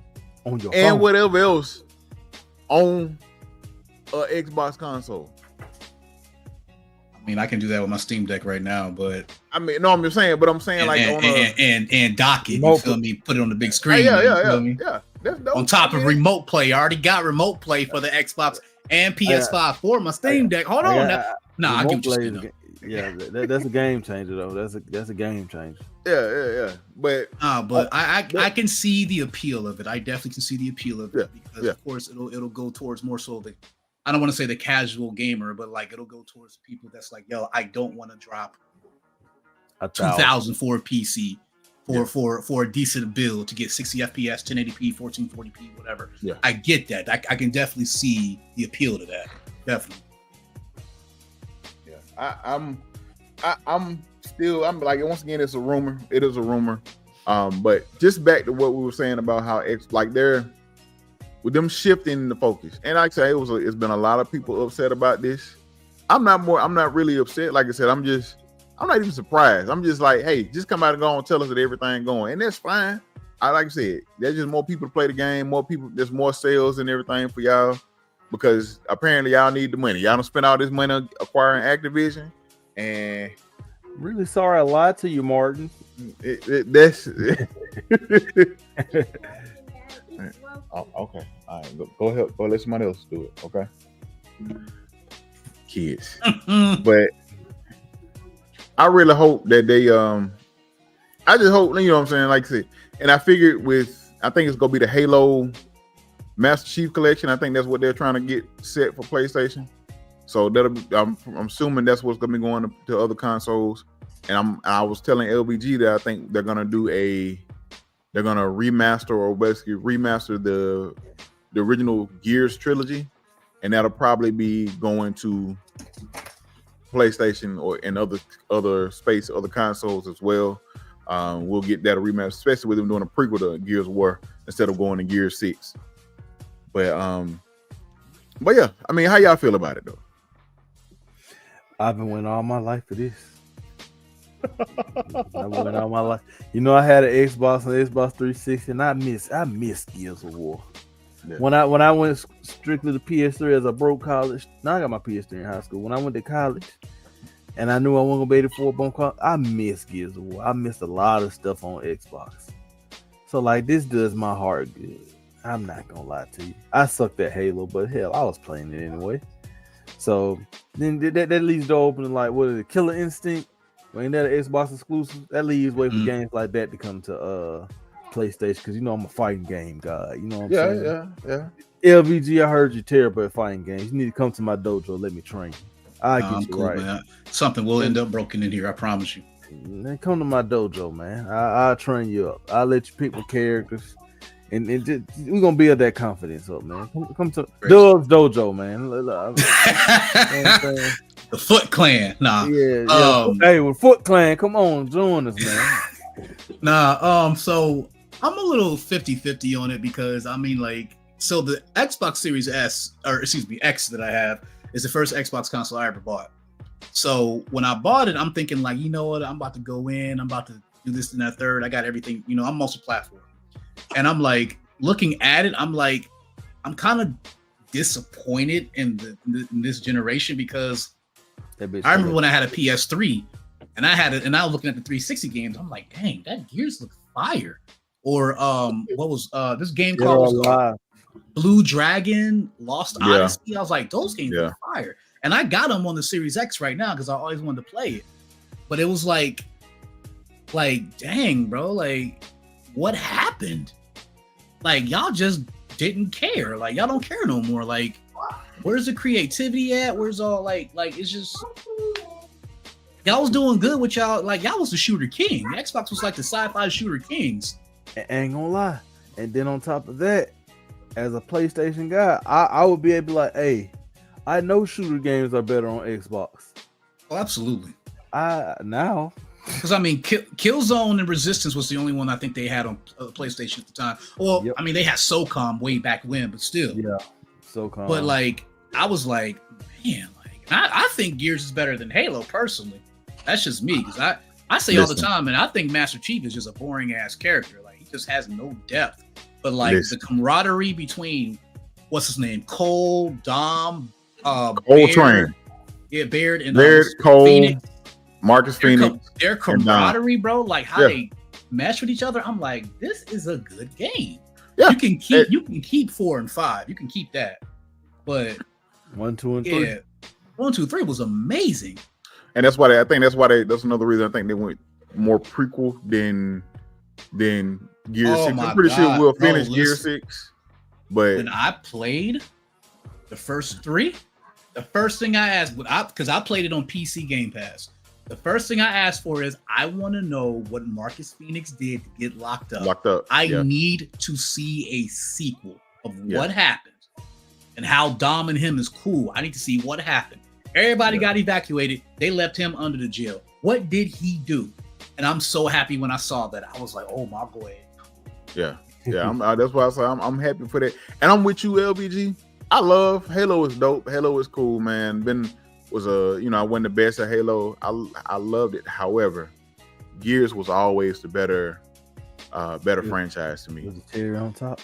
on your and phone. Whatever else on a Xbox console. I mean, I can do that with my Steam Deck right now, but I'm just saying, and dock it. You feel me? Put it on the big screen. Yeah. On top of Remote Play, I already got Remote Play for the Xbox and PS5 for my Steam Deck. Hold on, I get what you're saying. Yeah, that's a game changer though. That's a game changer. Yeah. But I can see the appeal of it. I definitely can see the appeal of it because of course it'll go towards more so the, I don't want to say the casual gamer, but like it'll go towards people that's like, yo, I don't want to drop 2004 PC for a decent build to get 60 FPS, 1080p, 1440p, whatever. Yeah. I get that. I can definitely see the appeal to that. Definitely. Yeah, I'm like, once again, it's a rumor. It is a rumor. But just back to what we were saying about how they're with them shifting the focus. And like I say, it's been a lot of people upset about this. I'm not really upset. Like I said, I'm not even surprised. I'm just like, hey, just come out and go and tell us that everything going, and that's fine. Like I said, there's just more people to play the game, more people, there's more sales and everything for y'all, because apparently y'all need the money. Y'all don't spend all this money acquiring Activision, and really sorry I lied to you, Martin. That's oh, okay. All right, go ahead. Go let somebody else do it. Okay, kids. But I really hope that they I just hope, you know what I'm saying, like I said, and I figured I think it's gonna be the Halo Master Chief Collection. I think that's what they're trying to get set for PlayStation. So I'm assuming that's what's gonna be going to other consoles. And I was telling LBG that I think they're gonna remaster, or basically remaster the original Gears trilogy, and that'll probably be going to PlayStation or in other consoles as well. We'll get that remaster, especially with them doing a prequel to Gears of War instead of going to Gears 6. But yeah, I mean, how y'all feel about it though? I've been waiting all my life for this. I've been waiting all my life. You know, I had an Xbox and Xbox 360, and I miss Gears of War. Yeah. When I went strictly to PS3 as I broke college, now I got my PS3 in high school. When I went to college and I knew I wasn't gonna be able to afford bone call, I miss Gears of War. I missed a lot of stuff on Xbox. So like, this does my heart good. I'm not gonna lie to you. I sucked at Halo, but hell, I was playing it anyway. So then that leaves the open to, like, what is it, Killer Instinct? When that an Xbox exclusive, that leaves way for games like that to come to PlayStation, because you know I'm a fighting game guy. You know what I'm saying? Yeah. LVG, I heard you're terrible at fighting games. You need to come to my dojo. Let me train you. I'll get you cool, right. Man. Something will end up broken in here. I promise you. Then come to my dojo, man. I'll train you up. I'll let you pick my characters, and just, we're gonna build that confidence up, man. Come to Doug's dojo, man. You know the Foot Clan, nah. Yeah. Hey, with Foot Clan, come on, join us, man. So I'm a little 50-50 on it, because I mean, like, so the Xbox Series X that I have is the first Xbox console I ever bought. So when I bought it, I'm thinking, like, you know what, I'm about to go in, I'm about to do this and that third. I got everything, you know, I'm multi-platform. And I'm like, looking at it, I'm like, I'm kind of disappointed in this generation, because I remember when I had a PS3 and I was looking at the 360 games. I'm like, dang, that Gears look fire. Or what was this game called? Blue Dragon, Lost Odyssey. I was like, those games are fire. And I got them on the Series X right now because I always wanted to play it. But it was like, dang, bro, like, what happened? Like, y'all just didn't care. Like, y'all don't care no more. Like, where's the creativity at? Where's all like it's just, y'all was doing good with y'all. Like, y'all was the shooter king. Xbox was like the sci-fi shooter kings. Ain't gonna lie. And then on top of that, as a PlayStation guy, I would be able to, like, hey, I know shooter games are better on Xbox. Oh, absolutely. Now. Because I mean, Killzone and Resistance was the only one I think they had on PlayStation at the time. Well, I mean, they had SOCOM way back when, but still. Yeah, SOCOM. But like, I was like, man, like, I think Gears is better than Halo personally. That's just me, because I say all the time, and I think Master Chief is just a boring ass character. Like, he just has no depth. But like the camaraderie between, what's his name, Cole, Dom, Coltrane, Baird, and Cole, Phoenix. Marcus Phoenix. Their camaraderie, bro, like how they mesh with each other. I'm like, this is a good game. Yeah. You can keep 4 and 5. You can keep that. But 1, 2, and 3. Yeah, 1, 2, 3 was amazing. And that's why that's another reason I think they went more prequel than Gear 6. I'm pretty sure we'll finish Gear 6. But when I played the first 3, the first thing I asked, because I played it on PC Game Pass. The first thing I asked for is I want to know what Marcus Phoenix did to get locked up. Locked up. I need to see a sequel of Yeah. what happened and how Dom and him is cool. I need to see what happened. Everybody got evacuated. They left him under the jail. What did he do? And I'm so happy when I saw that. I was like, oh my boy. Yeah. That's why I say I'm happy for that. And I'm with you, LBG. I love Halo is dope. Halo is cool, man. I wasn't the best at Halo. I loved it. However, Gears was always the better franchise to me. With the cherry on top.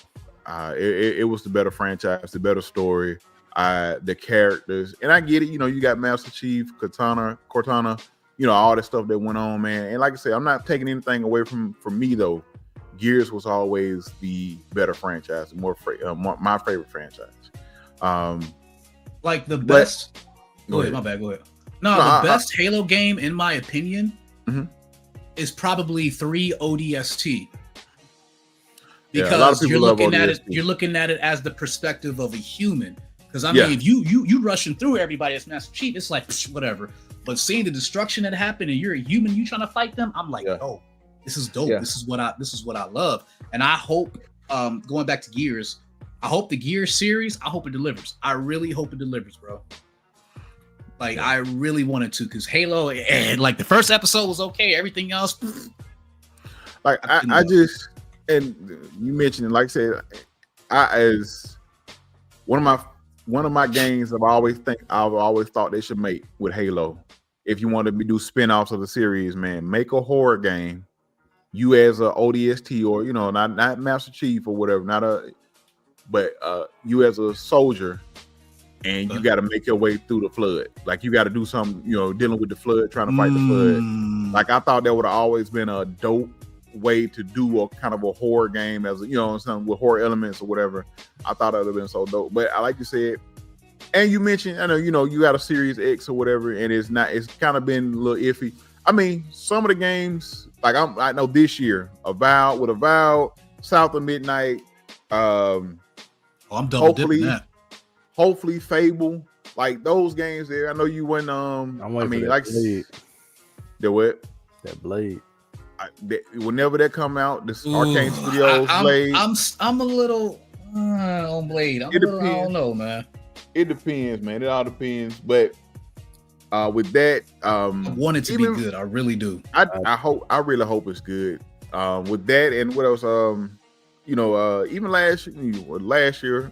It was the better franchise, the better story, the characters, and I get it. You got Master Chief, Cortana, all that stuff that went on, man. And like I said, I'm not taking anything away from me though. Gears was always the better franchise, my favorite franchise. Like the best. Go ahead, my bad. Go ahead. No, the best Halo game, in my opinion, is probably 3 ODST. Because a lot of people you're looking at ODST. you're looking at it as the perspective of a human. Because I mean, if you rushing through everybody as Master Chief, it's like whatever. But seeing the destruction that happened and you're a human, you trying to fight them, I'm like, oh, this is dope. Yeah. This is what I love. And I hope, going back to Gears, I hope the Gears series, I hope it delivers. I really hope it delivers, bro. Like I really wanted to, because Halo and like the first episode was okay. Everything else, like I just, and you mentioned it, like I said, as one of my games I've always thought they should make with Halo. If you want to do spin-offs of the series, man, make a horror game. You as a ODST or not Master Chief or whatever, but you as a soldier. And you got to make your way through the flood. Like you got to do something, dealing with the flood, trying to fight the flood. Like I thought that would have always been a dope way to do a kind of a horror game as something with horror elements or whatever. I thought that would have been so dope. But like you said, and you mentioned, I know you got a Series X or whatever, and it's kind of been a little iffy. I mean, some of the games, like I know this year, Avowed, South of Midnight. I'm double dipping that. Hopefully Fable, like those games there. I know you went. Blade. The what? That Blade. Whenever that come out, this Arcane Studios Blade. I'm a little on Blade. I don't know, man. It depends, man. It all depends. But with that, I want it to be good. I really do. I really hope it's good. With that and what else? Even last year,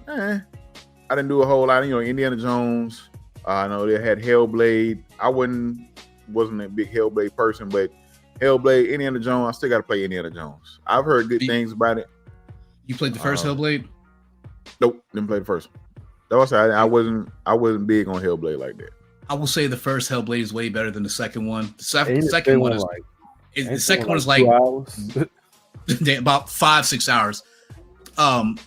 I didn't do a whole lot. Indiana Jones. I know they had Hellblade. I wasn't a big Hellblade person, but Hellblade, Indiana Jones. I still got to play Indiana Jones. I've heard good things about it. You played the first Hellblade? Nope, didn't play the first one. That was I wasn't big on Hellblade like that. I will say the first Hellblade is way better than the second one. The second one is like 2 hours. about 5-6 hours.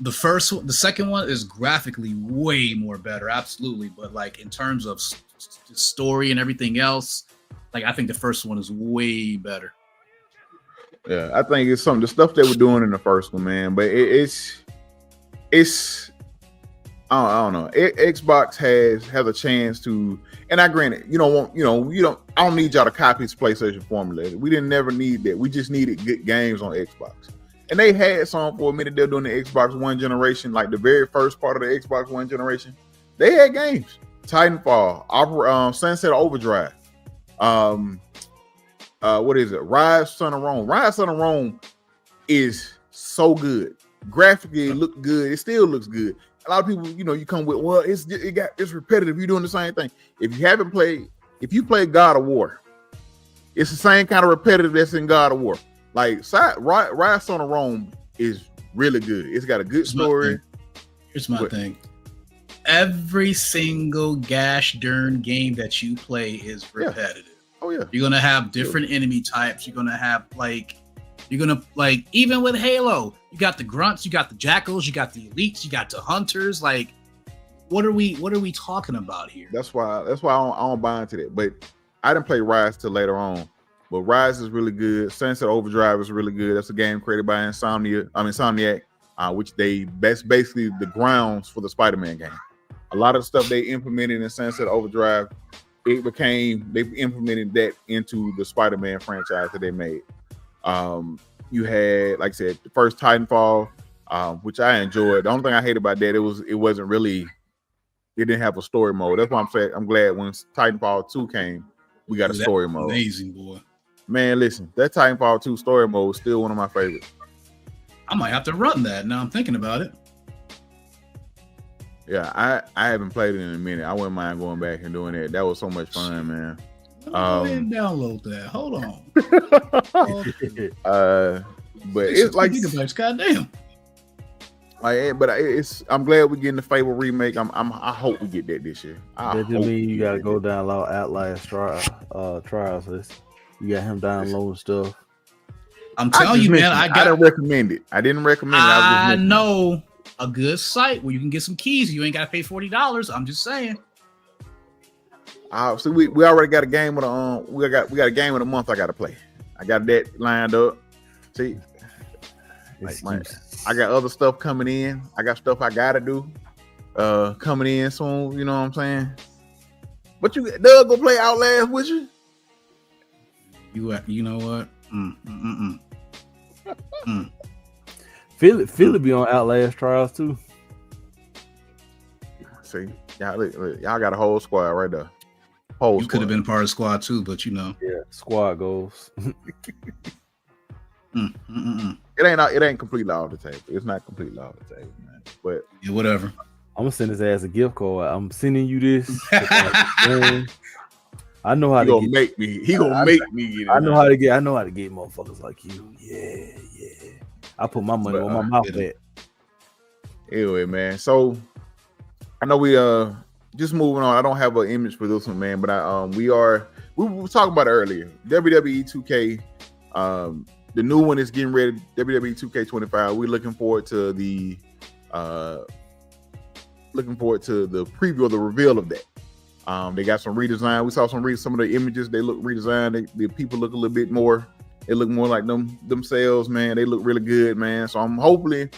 The second one is graphically way more better, absolutely. But like in terms of story and everything else, like I think the first one is way better. Yeah, I think it's the stuff they were doing in the first one, man. But it's I don't know. Xbox has a chance to, and I granted, I don't need y'all to copy this PlayStation formula. We didn't never need that. We just needed good games on Xbox. And they had some for a minute. They're doing the Xbox One generation, like the very first part of the Xbox One generation. They had games. Titanfall, Sunset Overdrive. What is it? Rise Son of Rome. Rise Son of Rome is so good. Graphically, it looked good. It still looks good. A lot of people, you come with, well, it's repetitive. You're doing the same thing. If you play God of War, it's the same kind of repetitive that's in God of War. Like Rise Son of Rome is really good. It's got a good story. Here's my thing. Every single gosh darn game that you play is repetitive. Oh yeah. You're gonna have different enemy types. You're gonna have even with Halo, you got the grunts, you got the jackals, you got the elites, you got the hunters. Like, what are we talking about here? That's why I don't buy into that. But I didn't play Rise till later on. But Rise is really good. Sunset Overdrive is really good. That's a game created by Insomniac, which that's basically the grounds for the Spider-Man game. A lot of the stuff they implemented in Sunset Overdrive they implemented that into the Spider-Man franchise that they made. You had, like I said, the first Titanfall, which I enjoyed. The only thing I hate about that, it didn't have a story mode. That's why I'm saying I'm glad when Titanfall 2 came, we got a story mode. Amazing, boy. Man, listen, that Titanfall 2 story mode is still one of my favorites. I might have to run that now. I'm thinking about it. Yeah, I haven't played it in a minute. I wouldn't mind going back and doing it. That was so much fun, man. Go ahead and download that. Hold on. But it's like gigabytes. Goddamn. I'm glad we're getting the Fable remake. I hope we get that this year. That just mean you gotta go download Outlast trials list. You got him downloading stuff. I'm telling you, man. I didn't recommend it. I didn't recommend it. I know a good site where you can get some keys. You ain't gotta pay $40. I'm just saying. So we already got a game with we got a game of the month I gotta play. I got that lined up. See, I got other stuff coming in. I got stuff I gotta do coming in soon. You know what I'm saying? But Doug go play Outlast with you? You know what? Philly be on Outlast trials too. See, y'all got a whole squad right there. You could have been part of the squad too, but yeah, squad goals. It ain't completely off the table. It's not completely off the table, man. But yeah, whatever. I'm gonna send his ass a gift card. I'm sending you this. I know how to make me. He gonna make me get it. I know how to get motherfuckers like you. Yeah. I put my money on my mouth bet. Anyway, man. So I know we just moving on. I don't have an image for this one, man, but we were talking about it earlier. WWE 2K, the new one is getting ready. WWE 2K25. We're looking forward to the preview of the reveal of that. They got some redesign. We saw some of the images. They look redesigned. The people look a little bit more. They look more like themselves, man. They look really good, man. So I'm hoping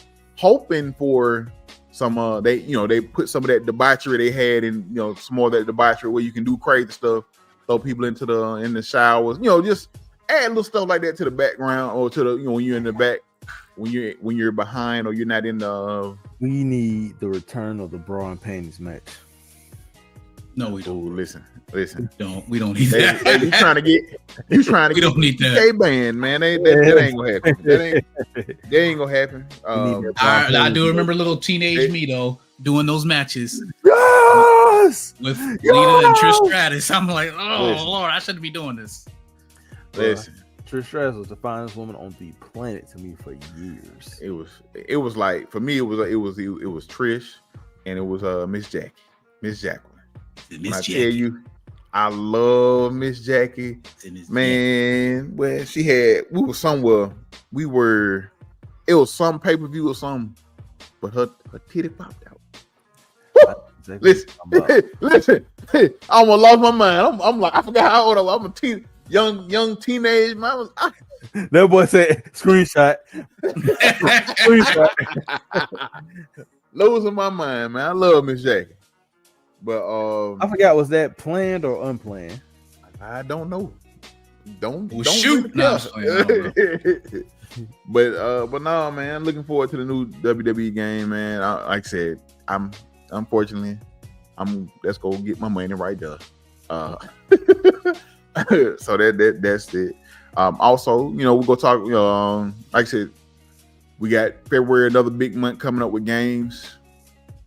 for some. They put some of that debauchery they had in, some more of that debauchery where you can do crazy stuff, throw people in the showers, just add little stuff like that to the background or to the when you're in the back, when you're behind or you're not in the. We need the return of the bra and panties match. No, we don't. Ooh, listen. We don't need that. You trying to get we don't need that. K band, man. That ain't gonna happen. That ain't gonna happen. I do remember little teenage me though doing those matches. Yes! With Lita and Trish Stratus. I'm like, Lord, I shouldn't be doing this. Listen. Trish Stratus was the finest woman on the planet to me for years. It was like, for me, it was Trish and it was Miss Jacqueline. When I tell you, I love Miss Jackie, man. Well, it was some pay-per-view or something, but her titty popped out. Listen, I almost lost my mind. I'm like, I forgot how old I was. I'm a young teenage man. That boy said screenshot. Losing my mind, man. I love Miss Jackie. But I forgot, was that planned or unplanned? I don't know. Don't shoot. No, but no, man. I'm looking forward to the new WWE game, man. Like I said, let's go get my money right there. So that's it. Also, we're gonna talk. Like I said, we got February, another big month coming up with games.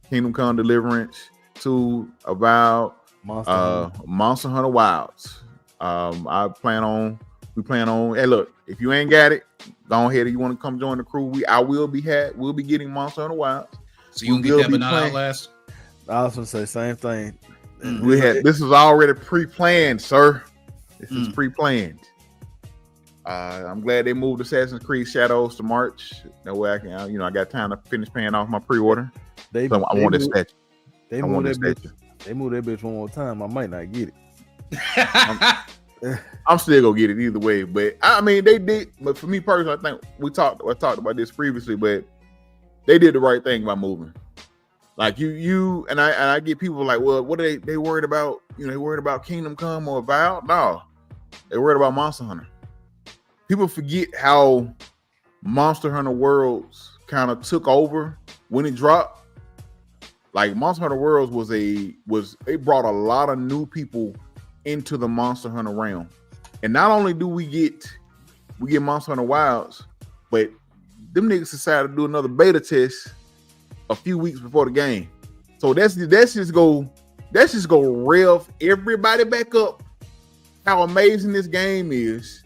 Kingdom Come Deliverance 2, about Monster Hunter Wilds. We plan on. Hey, look, if you ain't got it, go ahead. You want to come join the crew? We'll be getting Monster Hunter Wilds. So you can get that, but not Outlast. I was gonna say same thing. This is already pre-planned, sir. This is pre-planned. I'm glad they moved Assassin's Creed Shadows to March. That way I can, I got time to finish paying off my pre-order. I want this statue. They moved that bitch one more time. I might not get it. I'm still gonna get it either way. But I mean, they did. But for me personally, I think I talked about this previously, but they did the right thing by moving. Like you and I get people like, well, what are they worried about? You know, they worried about Kingdom Come or Val? No, they worried about Monster Hunter. People forget how Monster Hunter Worlds kind of took over when it dropped. Like Monster Hunter Worlds it brought a lot of new people into the Monster Hunter realm. And not only do we get Monster Hunter Wilds, but them niggas decided to do another beta test a few weeks before the game. So that's just go rev everybody back up how amazing this game is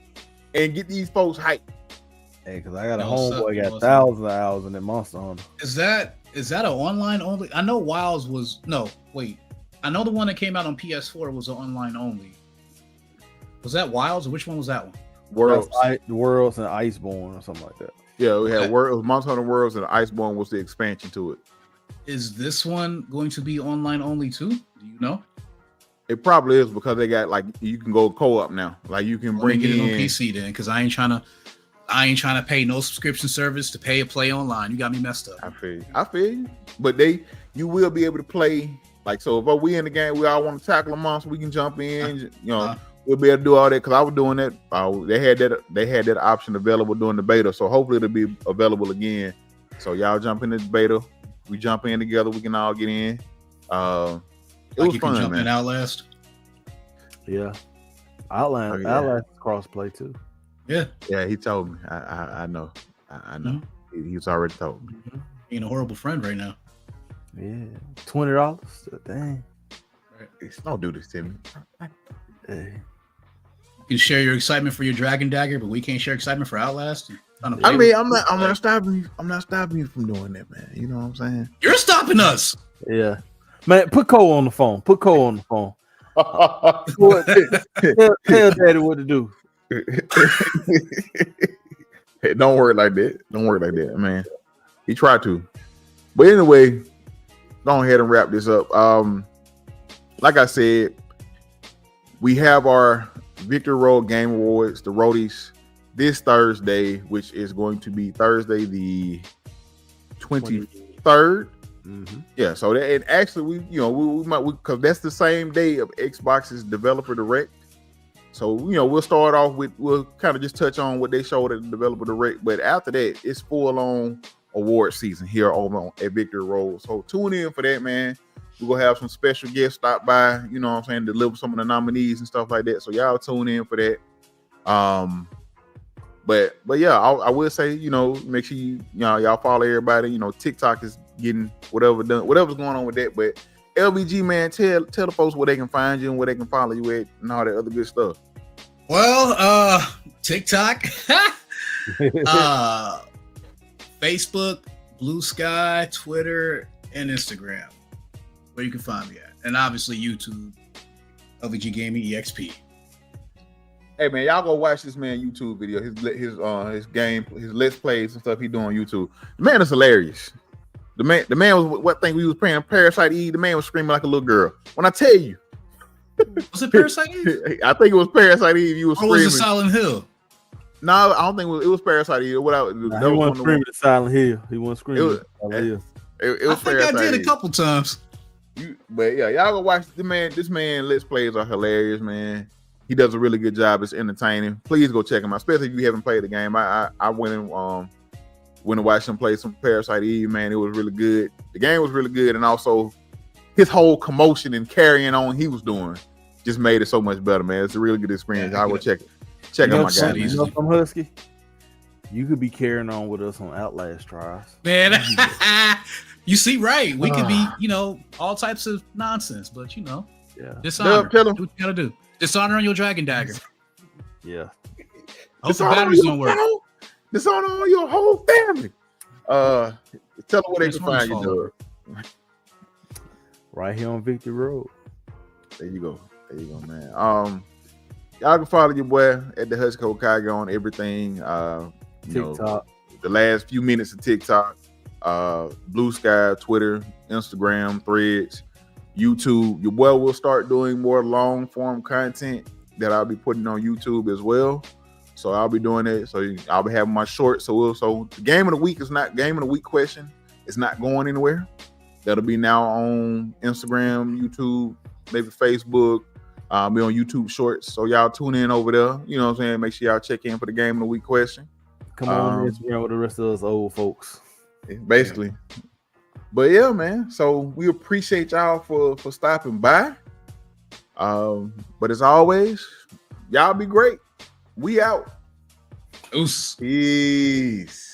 and get these folks hyped. Hey, because I got a homeboy got thousands of hours in that Monster Hunter. Is that an online only? I know Wilds was I know the one that came out on PS4 was an online only. Was that Wilds or which one was that one? Worlds and Iceborne or something like that. Yeah, we had Monster Hunter Worlds and Iceborne was the expansion to it. Is this one going to be online only too? Do you know? It probably is because they got like you can go co-op now. Like you can bring it on PC then, because I ain't trying to pay no subscription service to pay a play online. You got me messed up. I feel you. But you will be able to play like so. If we in the game, we all want to tackle a monster, we can jump in. We'll be able to do all that because I was doing that. They had that option available during the beta, so hopefully it'll be available again. So y'all jump in the beta, we jump in together, we can all get in. It was you fun, can jump man. in Outlast. Yeah, Outlast is crossplay too. Yeah, he told me. I know. I know. Mm-hmm. He's already told me. Mm-hmm. Being a horrible friend right now. Yeah, $20. Dang. Right. Don't do this to me. Hey. You can share your excitement for your Dragon Dagger, but we can't share excitement for Outlast. I'm not stopping you from doing that, man. You know what I'm saying? You're stopping us. Yeah, man. Put Cole on the phone. Tell Daddy what to do. Hey, don't work like that, man. He tried to, but anyway, go ahead and wrap this up. Like I said, we have our Victory Road Game Awards, the Roadies, this Thursday, which is going to be Thursday the 23rd. Mm-hmm. Yeah, so and actually we might because that's the same day of Xbox's Developer Direct. So we'll start off we'll kind of just touch on what they showed at the Developer Direct, but after that it's full on award season here over at Victory Road. So tune in for that, man. We're gonna have some special guests stop by, you know what I'm saying, deliver some of the nominees and stuff like that. So y'all tune in for that. But yeah, I will say, make sure y'all follow everybody. TikTok is getting whatever's going on with that. But LBG, man, tell the folks where they can find you and where they can follow you at and all that other good stuff. Well, TikTok, Facebook, Blue Sky, Twitter, and Instagram, where you can find me at, and obviously YouTube, LVG Gaming EXP. Hey man, y'all go watch this man YouTube video. His game, his let's plays and stuff he do on YouTube. The man is hilarious. The man was what thing we was playing Parasite Eve. The man was screaming like a little girl. When I tell you, was it Parasite Eve? I think it was Parasite Eve. You was screaming. Or was it Silent Hill? No, I don't think it was Parasite Eve. He wasn't screaming at Silent Hill. He wasn't screaming at Silent Hill. It was I think Parasite I did Eve. a couple times. But yeah, y'all go watch the man. This man let's plays are hilarious, man. He does a really good job. It's entertaining. Please go check him out, especially if you haven't played the game. I went and watched him play some Parasite Eve, man. It was really good. The game was really good, and also his whole commotion and carrying on he was doing just made it so much better, man. It's a really good experience. I will check out my guy. You know from Husky, you could be carrying on with us on Outlast trials, man. You see, right? We could be, all types of nonsense, but dishonor. Do what you gotta do. Dishonor on your Dragon Dagger. Yeah. Hope the batteries don't work. Dishonor on your whole family. Tell them where they can find you, Doug. Right here on Victory Road. There you go, man. Y'all can follow your boy at the Husky Hokage on everything. TikTok. The last few minutes of TikTok, Blue Sky, Twitter, Instagram, Threads, YouTube. Your boy will start doing more long form content that I'll be putting on YouTube as well. So I'll be doing it. So I'll be having my shorts. So the game of the week is not game of the week question. It's not going anywhere. That'll be now on Instagram, YouTube, maybe Facebook. Be on YouTube Shorts. So y'all tune in over there. You know what I'm saying? Make sure y'all check in for the Game of the Week question. Come on Instagram with the rest of us old folks. Basically. But yeah, man. So we appreciate y'all for stopping by. But as always, y'all be great. We out. Oos. Peace.